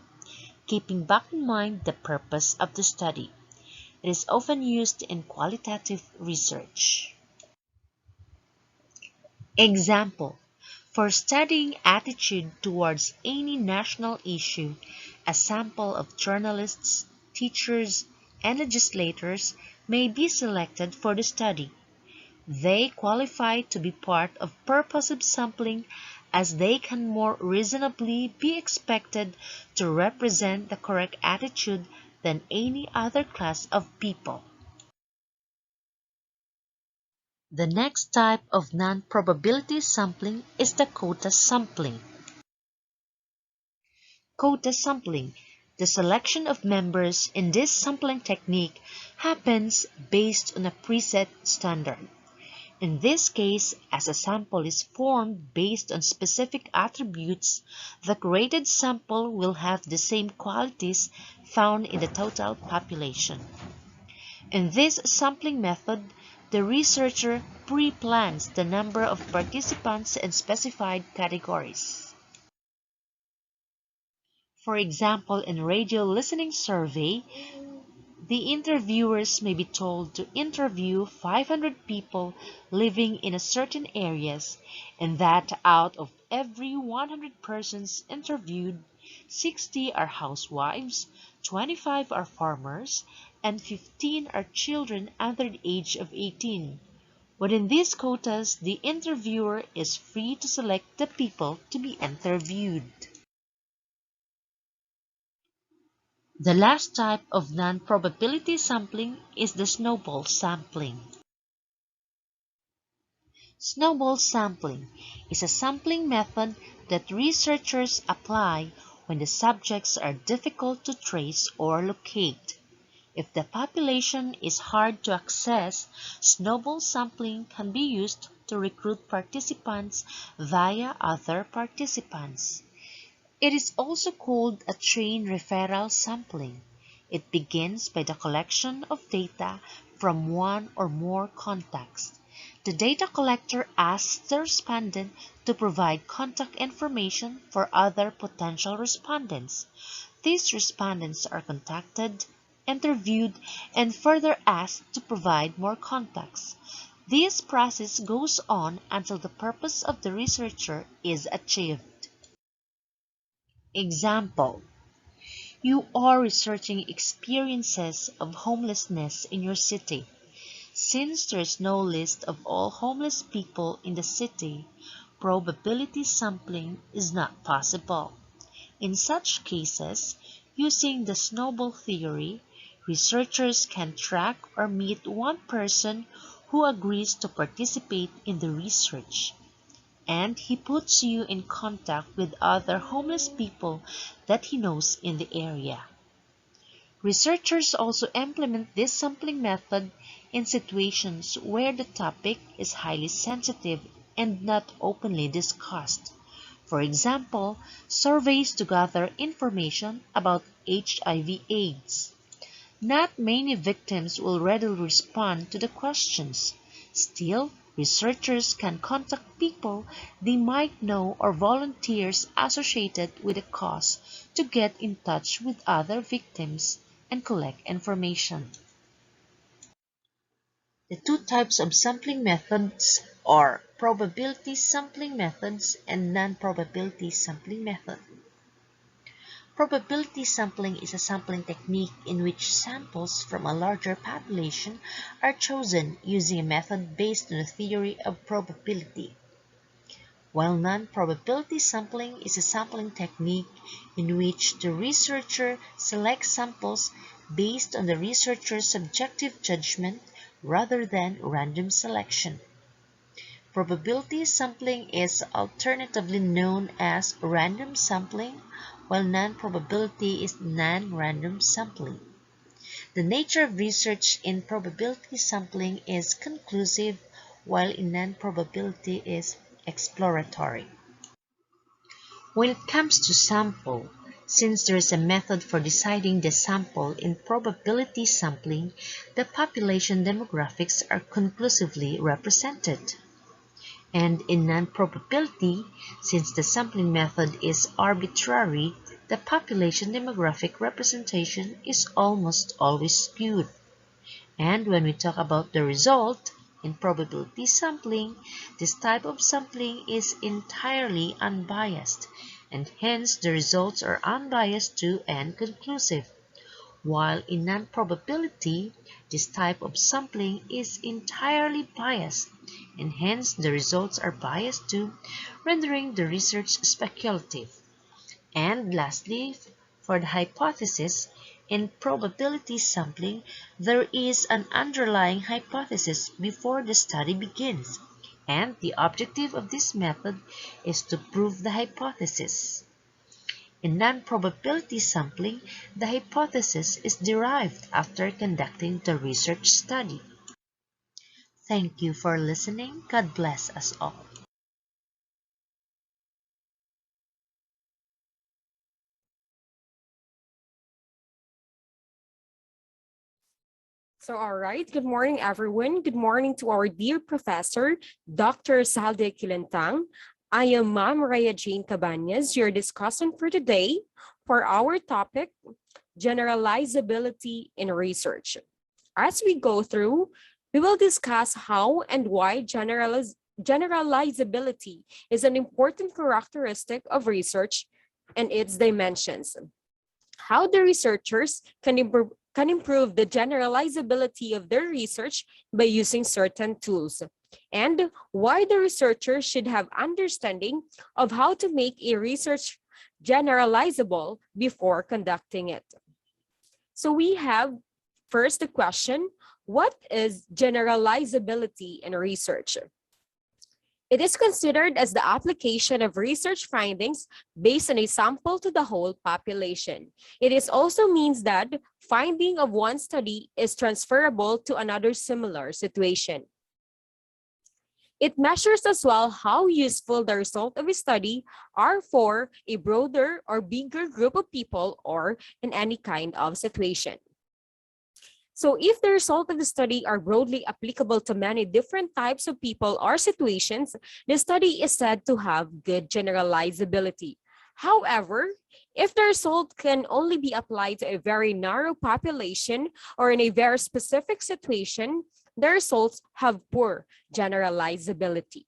keeping back in mind the purpose of the study. It is often used in qualitative research. Example: For studying attitude towards any national issue, a sample of journalists, teachers, and legislators may be selected for the study. They qualify to be part of purposive sampling as they can more reasonably be expected to represent the correct attitude than any other class of people. The next type of non-probability sampling is the quota sampling. Quota sampling, the selection of members in this sampling technique, happens based on a preset standard. In this case, as a sample is formed based on specific attributes, the graded sample will have the same qualities found in the total population. In this sampling method, the researcher pre-plans the number of participants in specified categories. For example, in radio listening survey, the interviewers may be told to interview 500 people living in a certain areas, and that out of every 100 persons interviewed, 60 are housewives, 25 are farmers, and 15 are children under the age of 18. Within these quotas, the interviewer is free to select the people to be interviewed. The last type of non-probability sampling is the snowball sampling. Snowball sampling is a sampling method that researchers apply when the subjects are difficult to trace or locate. If the population is hard to access, snowball sampling can be used to recruit participants via other participants. It is also called a train referral sampling. It begins by the collection of data from one or more contacts. The data collector asks the respondent to provide contact information for other potential respondents. These respondents are contacted, interviewed, and further asked to provide more contacts. This process goes on until the purpose of the researcher is achieved. Example: you are researching experiences of homelessness in your city. Since there is no list of all homeless people in the city, probability sampling is not possible. In such cases, using the snowball theory, researchers can track or meet one person who agrees to participate in the research, and he puts you in contact with other homeless people that he knows in the area. Researchers also implement this sampling method in situations where the topic is highly sensitive and not openly discussed. For example, surveys to gather information about HIV/AIDS. Not many victims will readily respond to the questions. Still, researchers can contact people they might know or volunteers associated with the cause to get in touch with other victims and collect information. The two types of sampling methods are probability sampling methods and non-probability sampling methods. Probability sampling is a sampling technique in which samples from a larger population are chosen using a method based on a theory of probability, while non-probability sampling is a sampling technique in which the researcher selects samples based on the researcher's subjective judgment rather than random selection. Probability sampling is alternatively known as random sampling, while non-probability is non-random sampling. The nature of research in probability sampling is conclusive, while in non-probability is exploratory. When it comes to sample, since there is a method for deciding the sample in probability sampling, the population demographics are conclusively represented. And in non-probability, since the sampling method is arbitrary, the population demographic representation is almost always skewed. And when we talk about the result, In probability sampling, this type of sampling is entirely unbiased, and hence the results are unbiased too and conclusive, while in non-probability, this type of sampling is entirely biased, and hence the results are biased too, rendering the research speculative. And lastly, for the hypothesis, in probability sampling, there is an underlying hypothesis before the study begins, and the objective of this method is to prove the hypothesis. In non-probability sampling, the hypothesis is derived after conducting the research study. Thank you for listening. God bless us all. So, all right. Good morning, everyone. Good morning to our dear professor, Dr. Salde Kilentang. I am Ma'am Rhea Jane Cabañas, your discussant for today for our topic, generalizability in research. As we go through, we will discuss how and why generalizability is an important characteristic of research and its dimensions, how the researchers can improve the generalizability of their research by using certain tools, and why the researcher should have understanding of how to make a research generalizable before conducting it. So we have first the question, what is generalizability in research? It is considered as the application of research findings based on a sample to the whole population. It is also means that finding of one study is transferable to another similar situation. It measures as well how useful the result of a study are for a broader or bigger group of people or in any kind of situation. So if the results of the study are broadly applicable to many different types of people or situations, the study is said to have good generalizability. However, if the result can only be applied to a very narrow population or in a very specific situation, the results have poor generalizability.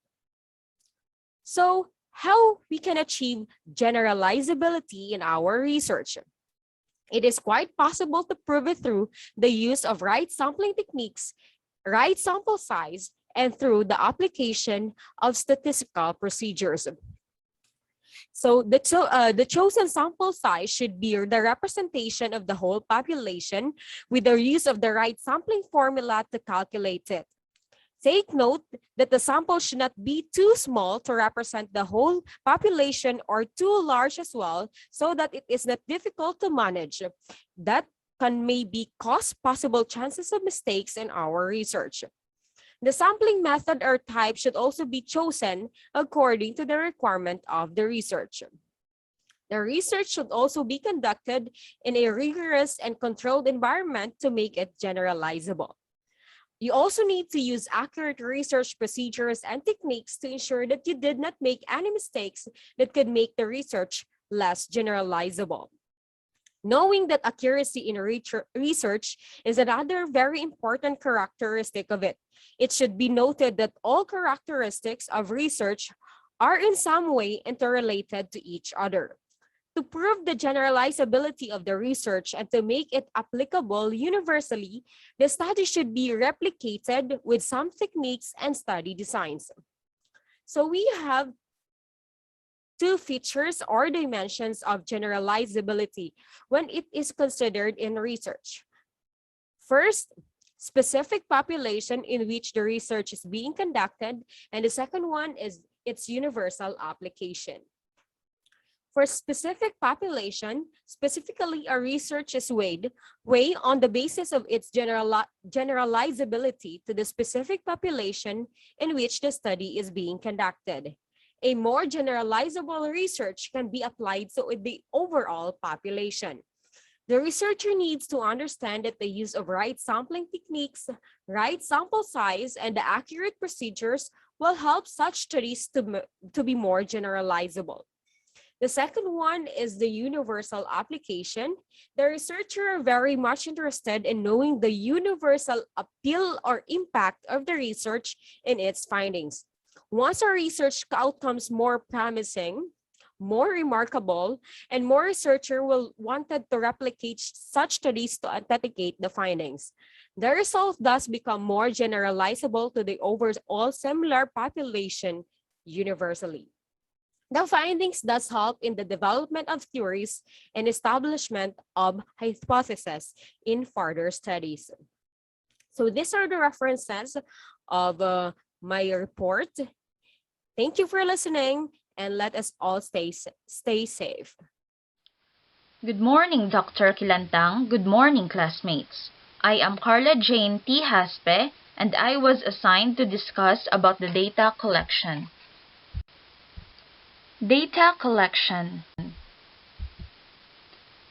So how we can achieve generalizability in our research? It is quite possible to prove it through the use of right sampling techniques, right sample size, and through the application of statistical procedures. So the chosen sample size should be the representation of the whole population with the use of the right sampling formula to calculate it. Take note that the sample should not be too small to represent the whole population or too large as well, so that it is not difficult to manage. That can maybe cause possible chances of mistakes in our research. The sampling method or type should also be chosen according to the requirement of the research. The research should also be conducted in a rigorous and controlled environment to make it generalizable. You also need to use accurate research procedures and techniques to ensure that you did not make any mistakes that could make the research less generalizable. Knowing that accuracy in research is another very important characteristic of it. It should be noted that all characteristics of research are in some way interrelated to each other. To prove the generalizability of the research and to make it applicable universally, the study should be replicated with some techniques and study designs. So we have two features or dimensions of generalizability when it is considered in research. First, specific population in which the research is being conducted, and the second one is its universal application. For specific population, specifically a research is weighed on the basis of its generalizability to the specific population in which the study is being conducted. A more generalizable research can be applied to the overall population. The researcher needs to understand that the use of right sampling techniques, right sample size, and the accurate procedures will help such studies to be more generalizable. The second one is the universal application. The researcher are very much interested in knowing the universal appeal or impact of the research in its findings. Once our research outcomes more promising, more remarkable, and more researcher will wanted to replicate such studies to authenticate the findings. The result thus become more generalizable to the overall similar population universally. The findings thus help in the development of theories and establishment of hypotheses in further studies. So these are the references of my report. Thank you for listening, and let us all stay safe. Good morning, Dr. Kilantang. Good morning, classmates. I am Carla Jane T. Haspe, and I was assigned to discuss about the data collection. Data collection,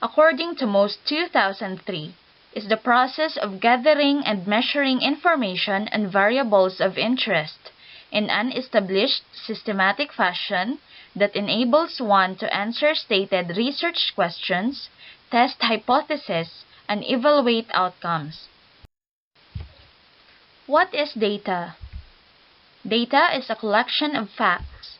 according to most 2003, is the process of gathering and measuring information and variables of interest in an established systematic fashion that enables one to answer stated research questions, test hypotheses, and evaluate outcomes. What is data? Data is a collection of facts,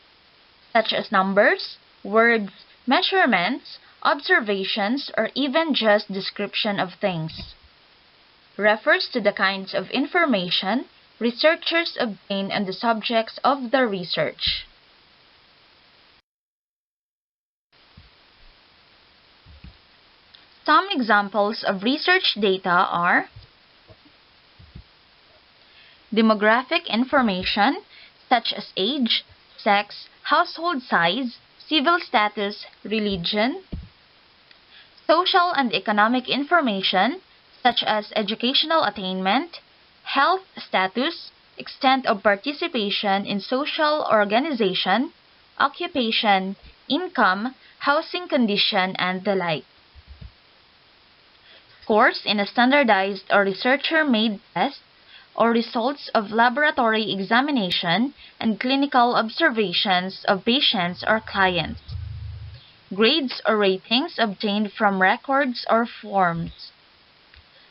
such as numbers, words, measurements, observations, or even just description of things. Refers to the kinds of information researchers obtain on the subjects of their research. Some examples of research data are demographic information such as age, sex, household size, civil status, religion, social and economic information such as educational attainment, health status, extent of participation in social organization, occupation, income, housing condition, and the like. Scores in a standardized or researcher-made test or results of laboratory examination and clinical observations of patients or clients. Grades or ratings obtained from records or forms.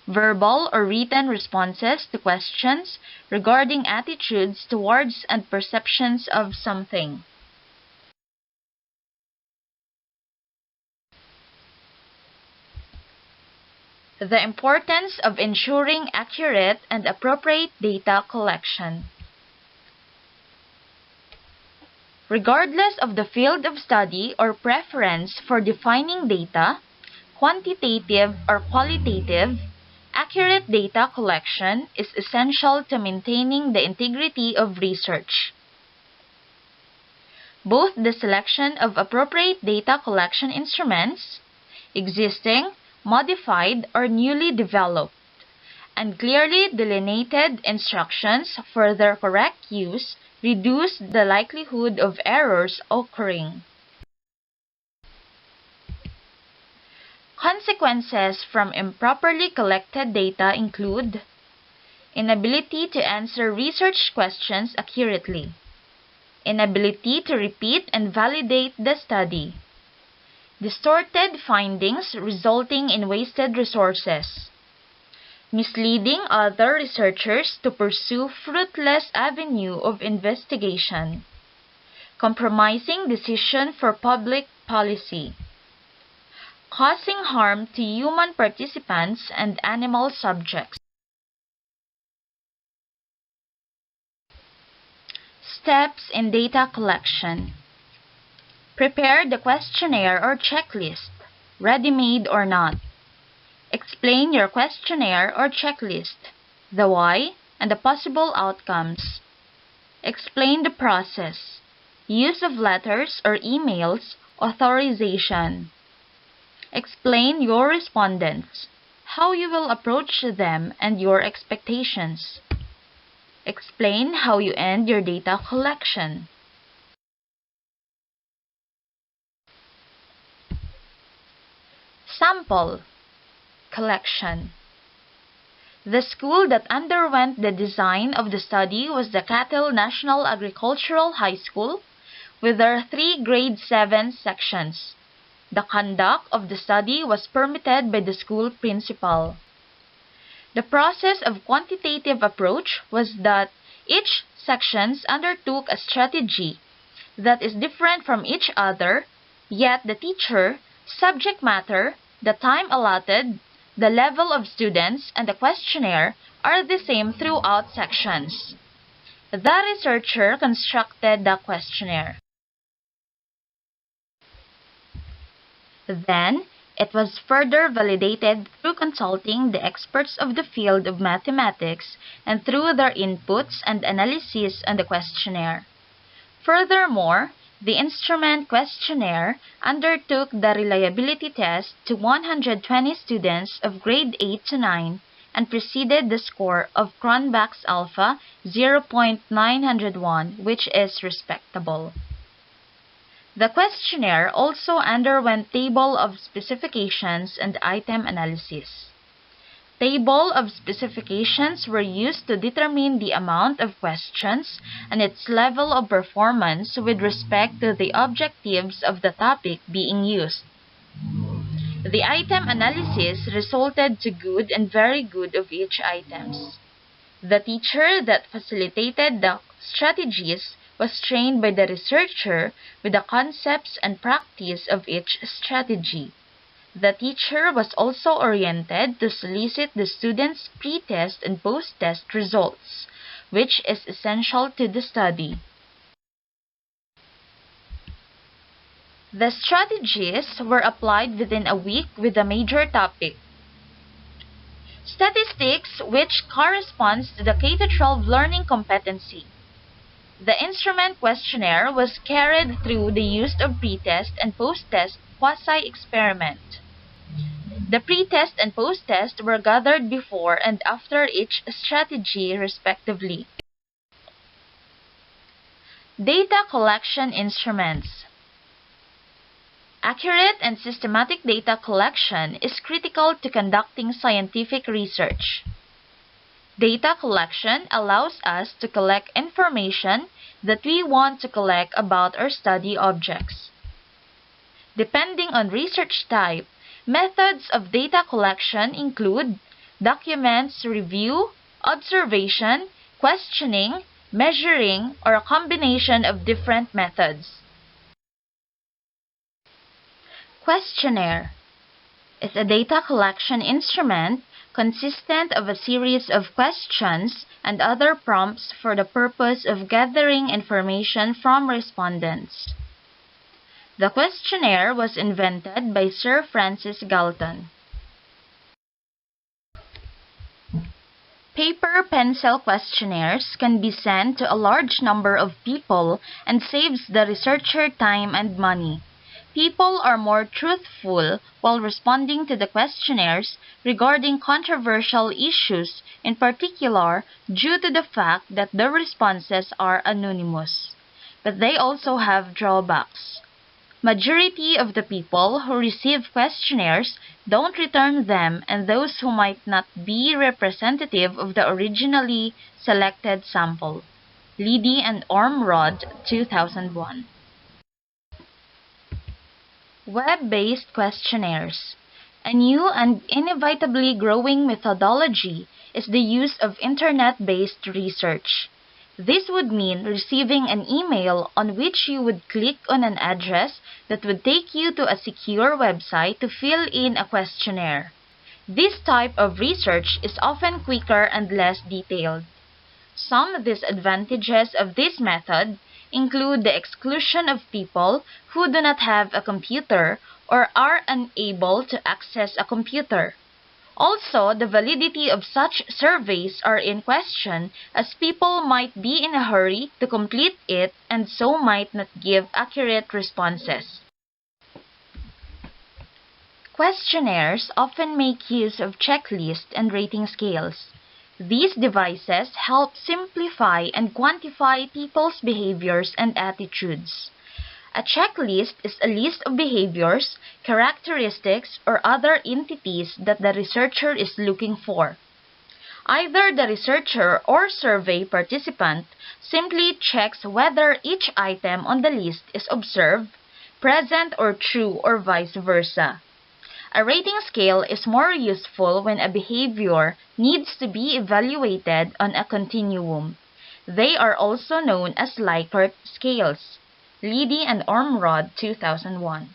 Verbal or written responses to questions regarding attitudes towards and perceptions of something. The importance of ensuring accurate and appropriate data collection. Regardless of the field of study or preference for defining data, quantitative or qualitative, accurate data collection is essential to maintaining the integrity of research. Both the selection of appropriate data collection instruments, existing, modified, or newly developed, and clearly delineated instructions for their correct use reduce the likelihood of errors occurring. Consequences from improperly collected data include inability to answer research questions accurately, inability to repeat and validate the study, distorted findings resulting in wasted resources, misleading other researchers to pursue fruitless avenue of investigation, compromising decision for public policy, causing harm to human participants and animal subjects. Steps in data collection. Prepare the questionnaire or checklist, ready-made or not. Explain your questionnaire or checklist, the why, and the possible outcomes. Explain the process, use of letters or emails, authorization. Explain your respondents, how you will approach them and your expectations. Explain how you end your data collection. Sample collection. The school that underwent the design of the study was the Cattle National Agricultural High School, with their 3 grade 7 sections. The conduct of the study was permitted by the school principal. The process of quantitative approach was that each sections undertook a strategy that is different from each other, yet the teacher, subject matter, the time allotted, the level of students, and the questionnaire are the same throughout sections. The researcher constructed the questionnaire. Then, it was further validated through consulting the experts of the field of mathematics and through their inputs and analysis on the questionnaire. Furthermore, the instrument questionnaire undertook the reliability test to 120 students of grade 8 to 9 and preceded the score of Cronbach's alpha 0.901, which is respectable. The questionnaire also underwent table of specifications and item analysis. Table of specifications were used to determine the amount of questions and its level of performance with respect to the objectives of the topic being used. The item analysis resulted to good and very good of each items. The teacher that facilitated the strategies was trained by the researcher with the concepts and practice of each strategy. The teacher was also oriented to solicit the students' pre-test and post-test results, which is essential to the study. The strategies were applied within a week with a major topic. Statistics, which corresponds to the K-12 learning competency. The instrument questionnaire was carried through the use of pre-test and post-test quasi-experiment. The pre-test and post-test were gathered before and after each strategy, respectively. Data collection instruments. Accurate and systematic data collection is critical to conducting scientific research. Data collection allows us to collect information that we want to collect about our study objects. Depending on research type, methods of data collection include documents review, observation, questioning, measuring, or a combination of different methods. Questionnaire is a data collection instrument consistent of a series of questions and other prompts for the purpose of gathering information from respondents. The questionnaire was invented by Sir Francis Galton. Paper-pencil questionnaires can be sent to a large number of people and saves the researcher time and money. People are more truthful while responding to the questionnaires regarding controversial issues, in particular due to the fact that their responses are anonymous. But they also have drawbacks. Majority of the people who receive questionnaires don't return them, and those who might not be representative of the originally selected sample. Leedy and Ormrod, 2001. Web-based questionnaires. A new and inevitably growing methodology is the use of internet-based research. This would mean receiving an email on which you would click on an address that would take you to a secure website to fill in a questionnaire. This type of research is often quicker and less detailed. Some disadvantages of this method include the exclusion of people who do not have a computer or are unable to access a computer. Also, the validity of such surveys are in question, as people might be in a hurry to complete it and so might not give accurate responses. Questionnaires often make use of checklists and rating scales. These devices help simplify and quantify people's behaviors and attitudes. A checklist is a list of behaviors, characteristics, or other entities that the researcher is looking for. Either the researcher or survey participant simply checks whether each item on the list is observed, present, or true, or vice versa. A rating scale is more useful when a behavior needs to be evaluated on a continuum. They are also known as Likert scales. Leedy and Ormrod, 2001.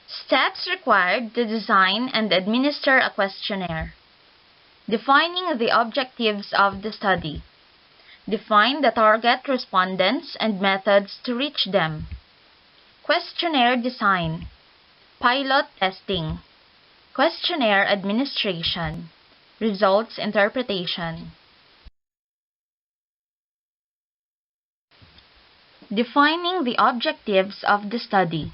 Steps required to design and administer a questionnaire. Defining the objectives of the study. Define the target respondents and methods to reach them. Questionnaire design. Pilot testing. Questionnaire administration. Results interpretation. Defining the objectives of the study.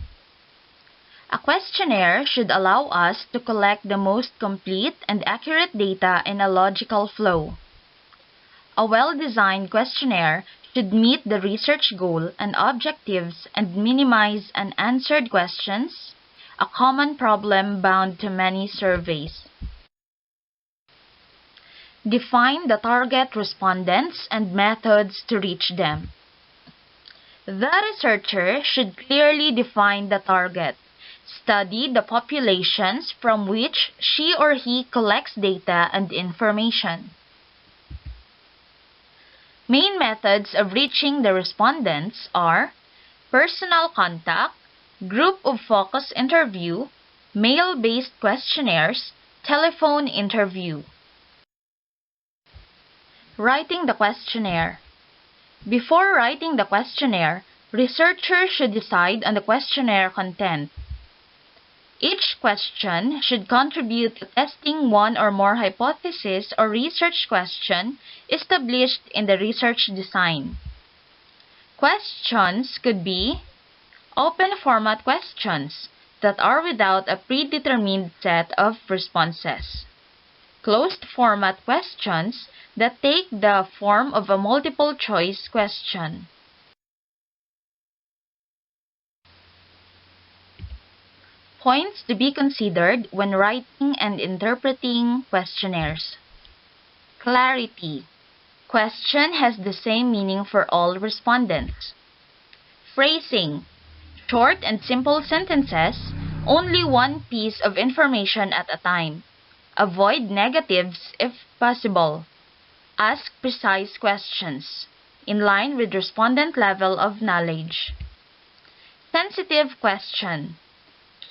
A questionnaire should allow us to collect the most complete and accurate data in a logical flow. A well-designed questionnaire should meet the research goal and objectives and minimize unanswered questions, a common problem bound to many surveys. Define the target respondents and methods to reach them. The researcher should clearly define the target. Study the populations from which she or he collects data and information. Main methods of reaching the respondents are personal contact, group of focus interview, mail-based questionnaires, telephone interview. Writing the questionnaire. Before writing the questionnaire, researchers should decide on the questionnaire content. Each question should contribute to testing one or more hypotheses or research question established in the research design. Questions could be open format questions that are without a predetermined set of responses. Closed format questions that take the form of a multiple choice question. Points to be considered when writing and interpreting questionnaires. Clarity. Question has the same meaning for all respondents. Phrasing. Short and simple sentences, only one piece of information at a time. Avoid negatives if possible. Ask precise questions, in line with respondent level of knowledge. Sensitive question.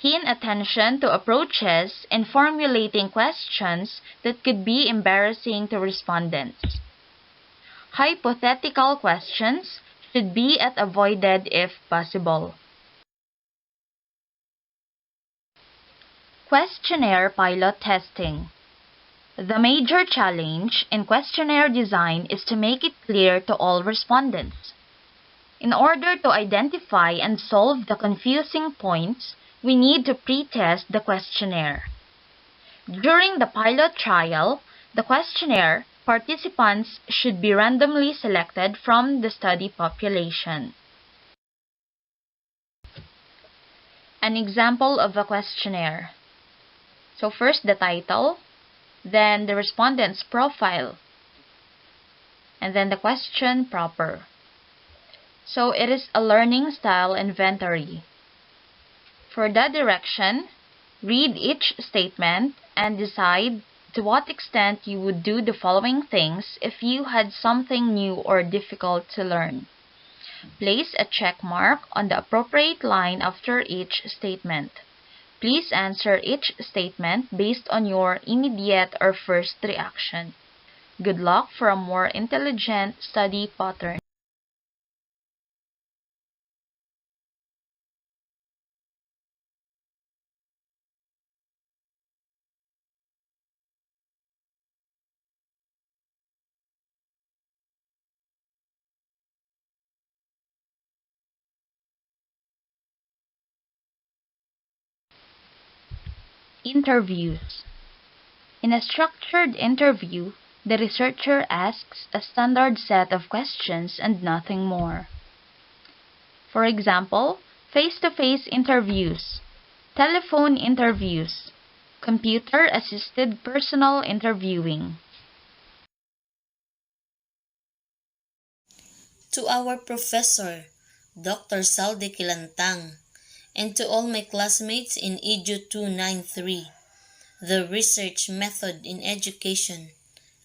Keen attention to approaches in formulating questions that could be embarrassing to respondents. Hypothetical questions should be avoided if possible. Questionnaire pilot testing. The major challenge in questionnaire design is to make it clear to all respondents. In order to identify and solve the confusing points, we need to pre-test the questionnaire. During the pilot trial, the questionnaire participants should be randomly selected from the study population. An example of a questionnaire. So first the title, then the respondent's profile, and then the question proper. So it is a learning style inventory. For the direction, read each statement and decide to what extent you would do the following things if you had something new or difficult to learn. Place a check mark on the appropriate line after each statement. Please answer each statement based on your immediate or first reaction. Good luck for a more intelligent study pattern. Interviews. In a structured interview, the researcher asks a standard set of questions and nothing more. For example, face-to-face interviews, telephone interviews, Computer-assisted personal interviewing. To our professor, Dr. Salde Kilantang, and to all my classmates in EDU 293, the research method in education,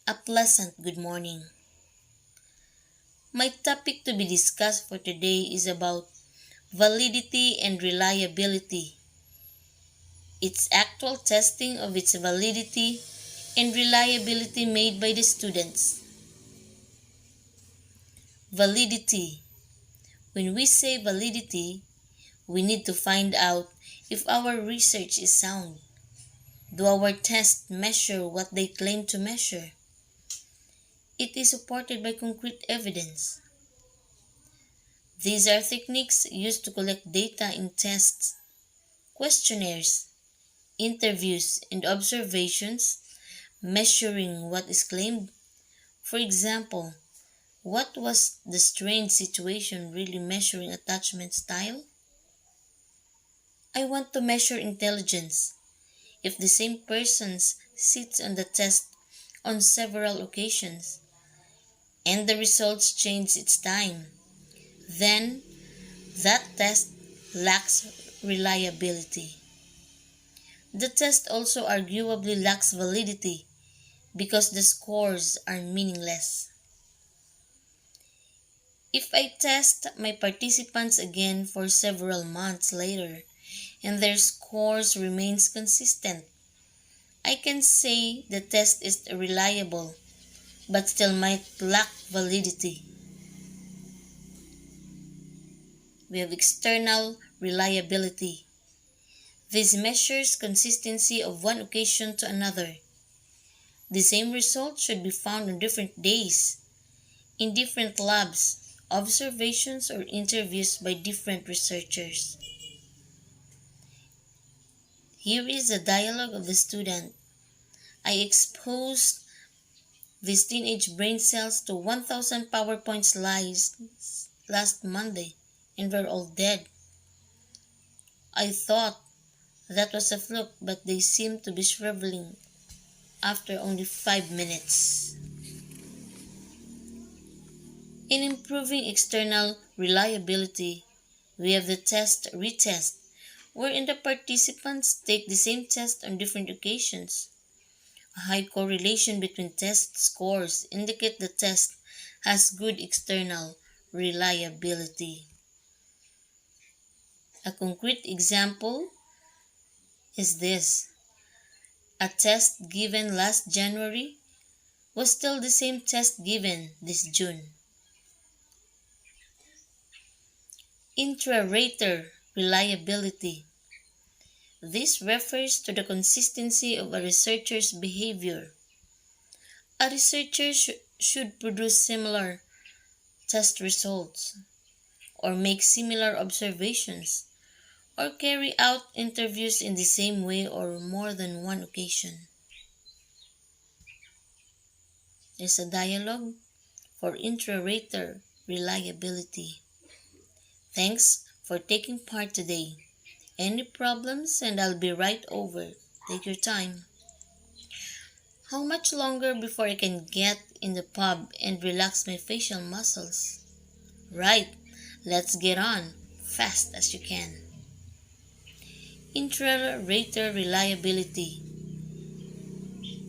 a pleasant good morning. My topic to be discussed for today is about validity and reliability. Its actual testing of its validity and reliability made by the students. Validity. When we say validity, we need to find out if our research is sound. Do our tests measure what they claim to measure? It is supported by concrete evidence. These are techniques used to collect data in tests, questionnaires, interviews, and observations, measuring what is claimed. For example, what was the strange situation really measuring attachment style? I want to measure intelligence. If the same person sits on the test on several occasions and the results change each time, then that test lacks reliability. The test also arguably lacks validity because the scores are meaningless. If I test my participants again for several months later and their scores remains consistent, I can say the test is reliable but still might lack validity. We have external reliability. This measures consistency of one occasion to another. The same result should be found on different days, in different labs, observations, or interviews by different researchers. Here is a dialogue of the student. I exposed these teenage brain cells to 1,000 PowerPoint slides last Monday and were all dead. I thought that was a fluke, but they seemed to be shriveling after only 5 minutes. In improving external reliability, we have the test retest, wherein the participants take the same test on different occasions. A high correlation between test scores indicate the test has good external reliability. A concrete example is this. A test given last January was still the same test given this June. Intra-rater reliability. This refers to the consistency of a researcher's behavior. A researcher should produce similar test results, or make similar observations, or carry out interviews in the same way or more than one occasion. There's a dialogue for intra-rater reliability. Thanks for taking part today. Any problems and I'll be right over. Take your time. How much longer before I can get in the pub and relax my facial muscles? Right, let's get on, fast as you can. Intra-rater reliability.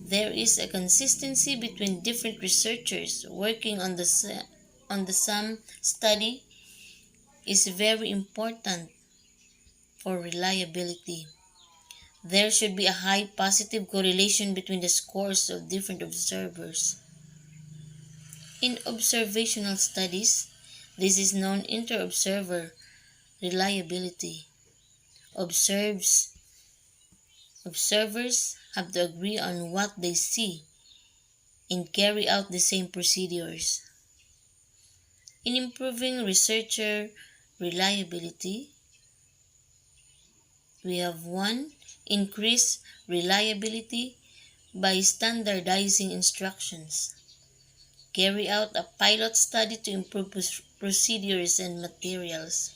There is a consistency between different researchers working on the same study is very important for reliability. There should be a high positive correlation between the scores of different observers. In observational studies, this is known inter-observer reliability. Observers have to agree on what they see and carry out the same procedures. In improving researcher reliability, we have 1. Increase reliability by standardizing instructions. Carry out a pilot study to improve procedures and materials.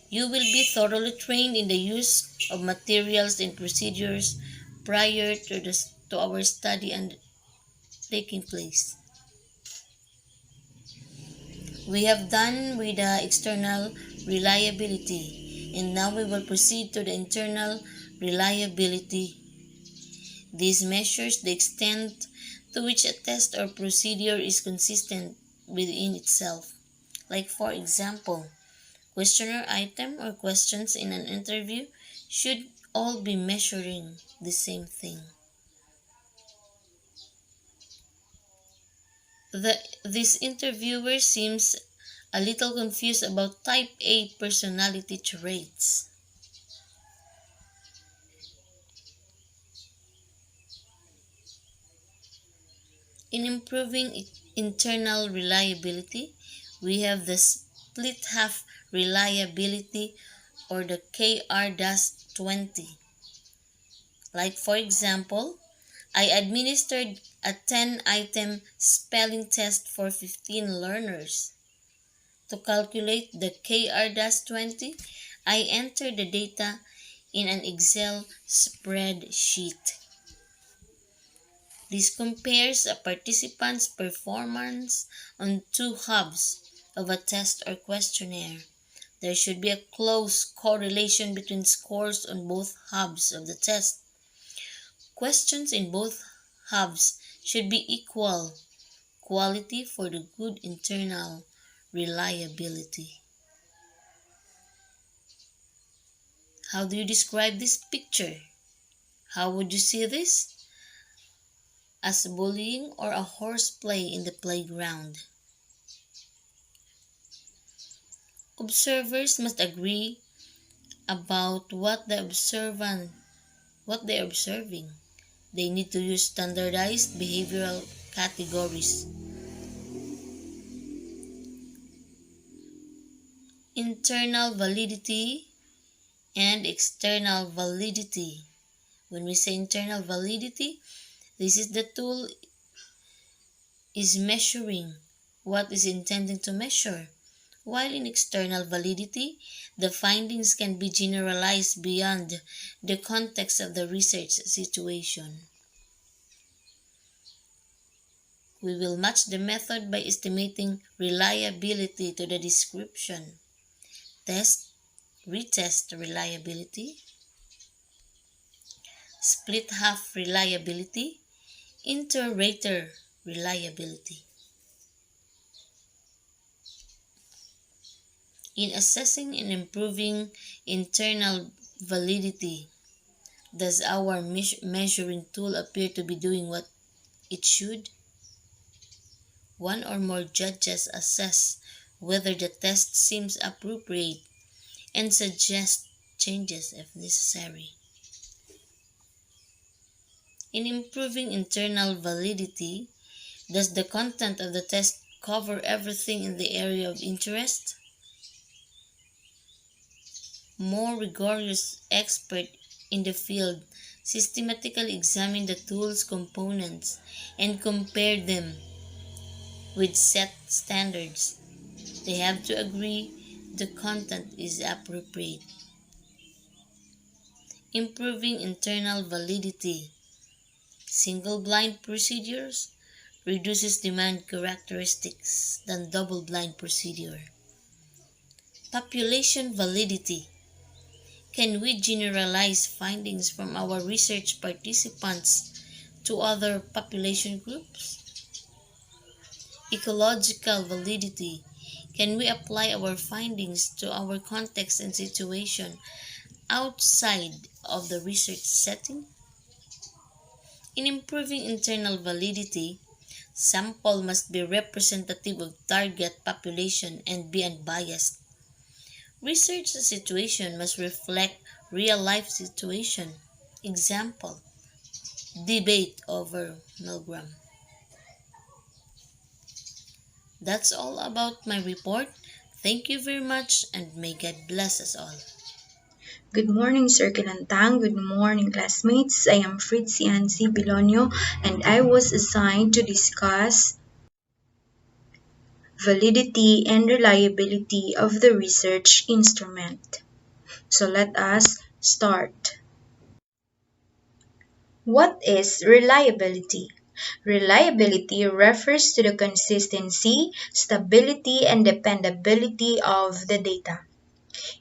You will be thoroughly trained in the use of materials and procedures prior to our study and taking place. We have done with the external reliability, and now we will proceed to the internal reliability. This measures the extent to which a test or procedure is consistent within itself. Like, for example, questionnaire item or questions in an interview should all be measuring the same thing. This interviewer seems a little confused about type A personality traits. In improving internal reliability, we have the split half reliability or the KR-20. Like, for example, I administered a 10-item spelling test for 15 learners. To calculate the KR-20, I entered the data in an Excel spreadsheet. This compares a participant's performance on two hubs of a test or questionnaire. There should be a close correlation between scores on both hubs of the test. Questions in both hubs should be equal quality for the good internal reliability. How do you describe this picture? How would you see this? As bullying or a horseplay in the playground. Observers must agree about what they're observing. They need to use standardized behavioral categories. Internal validity and external validity. When we say internal validity, this is the tool is measuring what is intending to measure, while in external validity, the findings can be generalized beyond the context of the research situation. We will match the method by estimating reliability to the description. Test, retest reliability, split half reliability, inter-rater reliability. In assessing and improving internal validity, does our measuring tool appear to be doing what it should? One or more judges assess whether the test seems appropriate and suggest changes if necessary. In improving internal validity, does the content of the test cover everything in the area of interest? More rigorous experts in the field systematically examine the tool's components and compare them with set standards. They have to agree the content is appropriate. Improving internal validity. Single blind procedures reduces demand characteristics than double blind procedure. Population validity. Can we generalize findings from our research participants to other population groups? Ecological validity. Can we apply our findings to our context and situation outside of the research setting? In improving internal validity, sample must be representative of target population and be unbiased. Research situation must reflect real-life situation. Example, debate over milligram. That's all about my report. Thank you very much and may God bless us all. Good morning, Sir Kilantang. Good morning, classmates. I am Fritzi Ansi Bilonio, and I was assigned to discuss validity and reliability of the research instrument. So let us start. What is reliability? Reliability refers to the consistency, stability, and dependability of the data.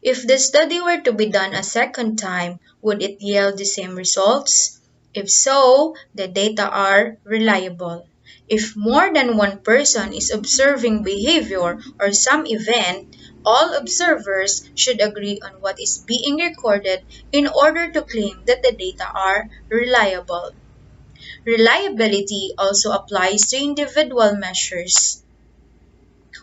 If the study were to be done a second time, would it yield the same results? If so, the data are reliable. If more than one person is observing behavior or some event, all observers should agree on what is being recorded in order to claim that the data are reliable. Reliability also applies to individual measures.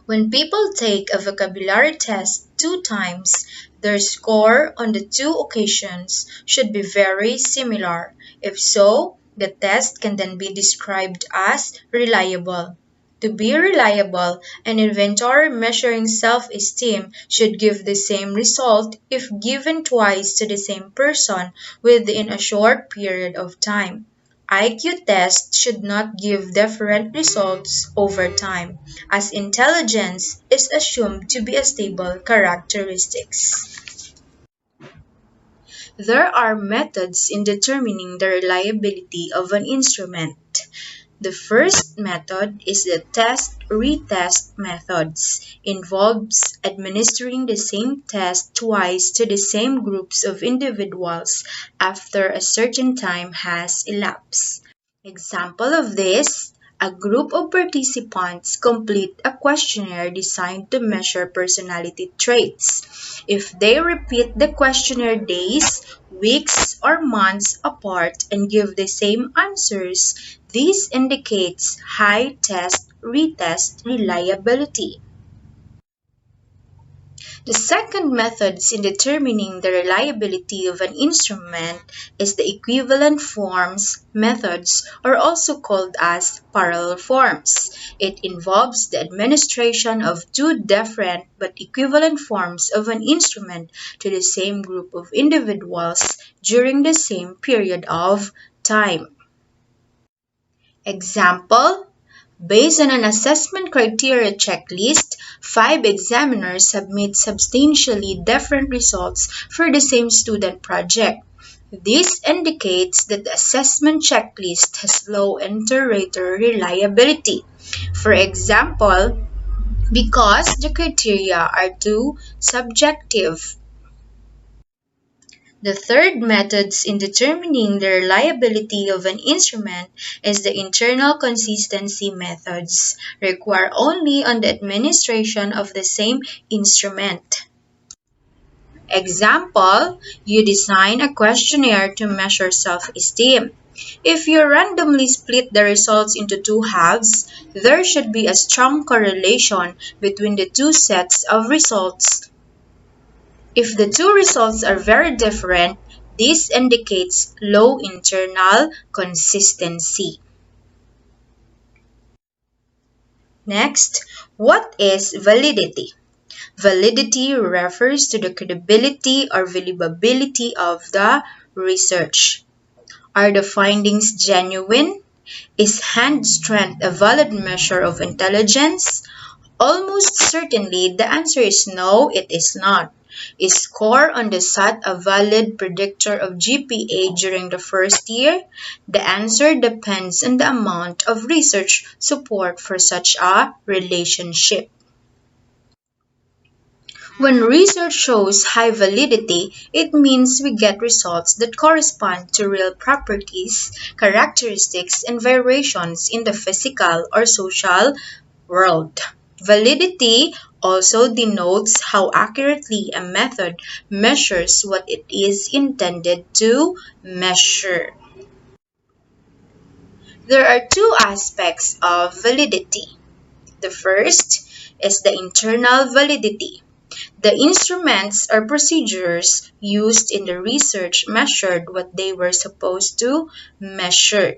When people take a vocabulary test 2 times, their score on the 2 occasions should be very similar. If so, the test can then be described as reliable. To be reliable, an inventory measuring self-esteem should give the same result if given twice to the same person within a short period of time. IQ tests should not give different results over time, as intelligence is assumed to be a stable characteristics. There are methods in determining the reliability of an instrument. The first method is the test-retest methods. Involves administering the same test twice to the same groups of individuals after a certain time has elapsed. Example of this, a group of participants complete a questionnaire designed to measure personality traits. If they repeat the questionnaire days, weeks, or months apart and give the same answers, this indicates high test-retest reliability. The second method in determining the reliability of an instrument is the equivalent forms methods, or also called as parallel forms. It involves the administration of two different but equivalent forms of an instrument to the same group of individuals during the same period of time. Example: based on an assessment criteria checklist, 5 examiners submit substantially different results for the same student project. This indicates that the assessment checklist has low inter-rater reliability. For example, because the criteria are too subjective. The third method in determining the reliability of an instrument is the internal consistency methods, require only on the administration of the same instrument. Example, you design a questionnaire to measure self-esteem. If you randomly split the results into 2 halves, there should be a strong correlation between the two sets of results. If the two results are very different, this indicates low internal consistency. Next, what is validity? Validity refers to the credibility or believability of the research. Are the findings genuine? Is hand strength a valid measure of intelligence? Almost certainly, the answer is no, it is not. Is score on the SAT a valid predictor of GPA during the first year? The answer depends on the amount of research support for such a relationship. When research shows high validity, it means we get results that correspond to real properties, characteristics, and variations in the physical or social world. Validity also denotes how accurately a method measures what it is intended to measure. There are two aspects of validity. The first is the internal validity. The instruments or procedures used in the research measured what they were supposed to measure.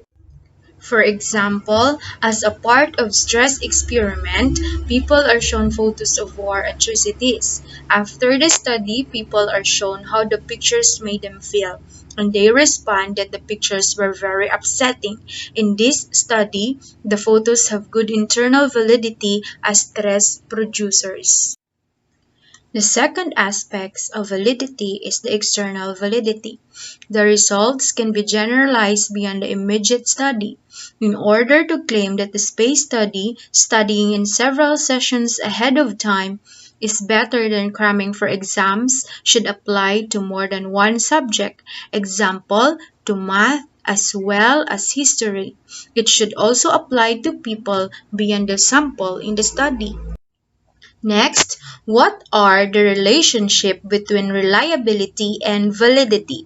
For example, as a part of stress experiment, people are shown photos of war atrocities. After the study, people are shown how the pictures made them feel, and they respond that the pictures were very upsetting. In this study, the photos have good internal validity as stress producers. The second aspect of validity is the external validity. The results can be generalized beyond the immediate study. In order to claim that the space study, studying in several sessions ahead of time, is better than cramming for exams should apply to more than one subject. Example, to math as well as history. It should also apply to people beyond the sample in the study. Next, what are the relationship between reliability and validity?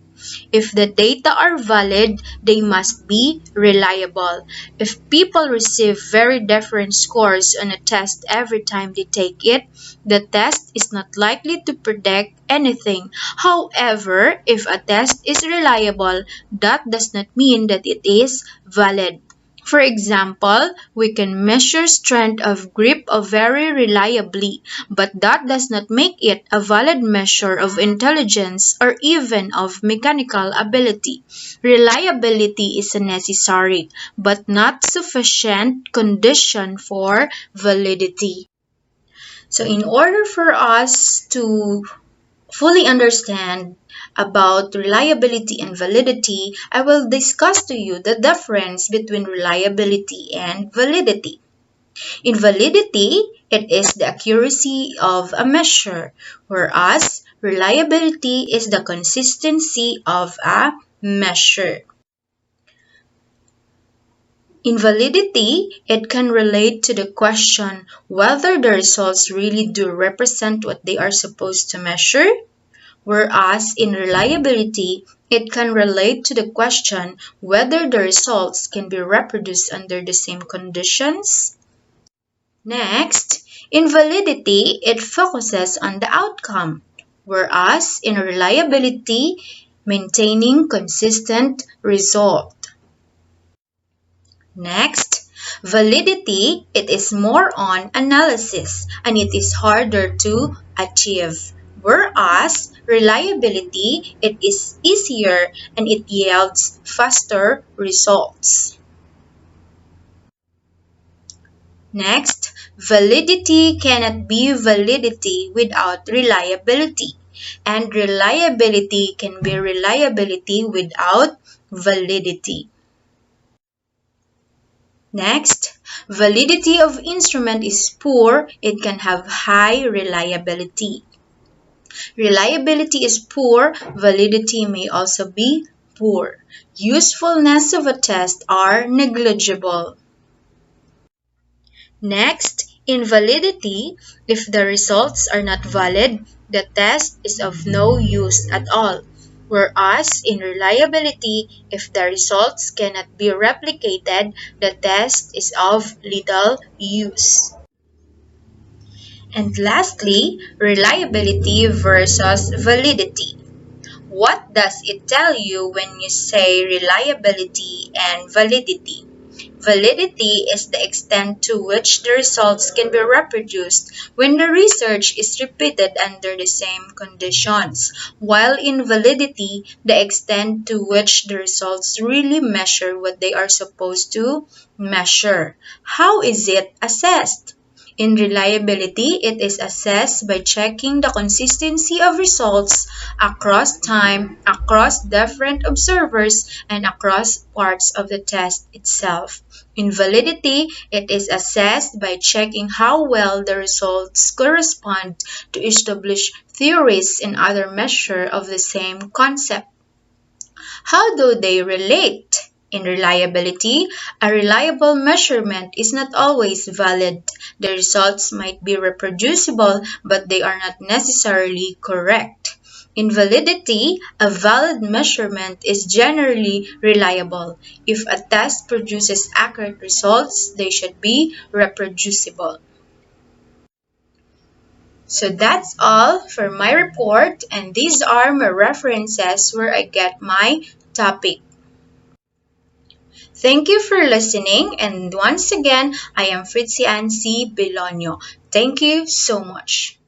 If the data are valid, they must be reliable. If people receive very different scores on a test every time they take it, the test is not likely to predict anything. However, if a test is reliable, that does not mean that it is valid. For example, we can measure strength of grip very reliably, but that does not make it a valid measure of intelligence or even of mechanical ability. Reliability is a necessary but not sufficient condition for validity. So in order for us to fully understand about reliability and validity, I will discuss to you the difference between reliability and validity. In validity, it is the accuracy of a measure, whereas reliability is the consistency of a measure. In validity, it can relate to the question whether the results really do represent what they are supposed to measure, whereas in reliability, it can relate to the question whether the results can be reproduced under the same conditions. Next, in validity, it focuses on the outcome, whereas in reliability, maintaining consistent result. Next, validity, it is more on analysis and it is harder to achieve. Whereas reliability, it is easier and it yields faster results. Next, validity cannot be validity without reliability, and reliability can be reliability without validity. Next, validity of instrument is poor, it can have high reliability. Reliability is poor, validity may also be poor. Usefulness of a test are negligible. Next, in validity, if the results are not valid, the test is of no use at all. Whereas in reliability, if the results cannot be replicated, the test is of little use. And lastly, reliability versus validity. What does it tell you when you say reliability and validity? Validity is the extent to which the results can be reproduced when the research is repeated under the same conditions, while in validity, the extent to which the results really measure what they are supposed to measure. How is it assessed? In reliability, it is assessed by checking the consistency of results across time, across different observers, and across parts of the test itself. In validity, it is assessed by checking how well the results correspond to established theories and other measures of the same concept. How do they relate? In reliability, a reliable measurement is not always valid. The results might be reproducible, but they are not necessarily correct. In validity, a valid measurement is generally reliable. If a test produces accurate results, they should be reproducible. So that's all for my report, and these are my references where I get my topic. Thank you for listening, and once again, I am Fritzi Ansi Belonio. Thank you so much.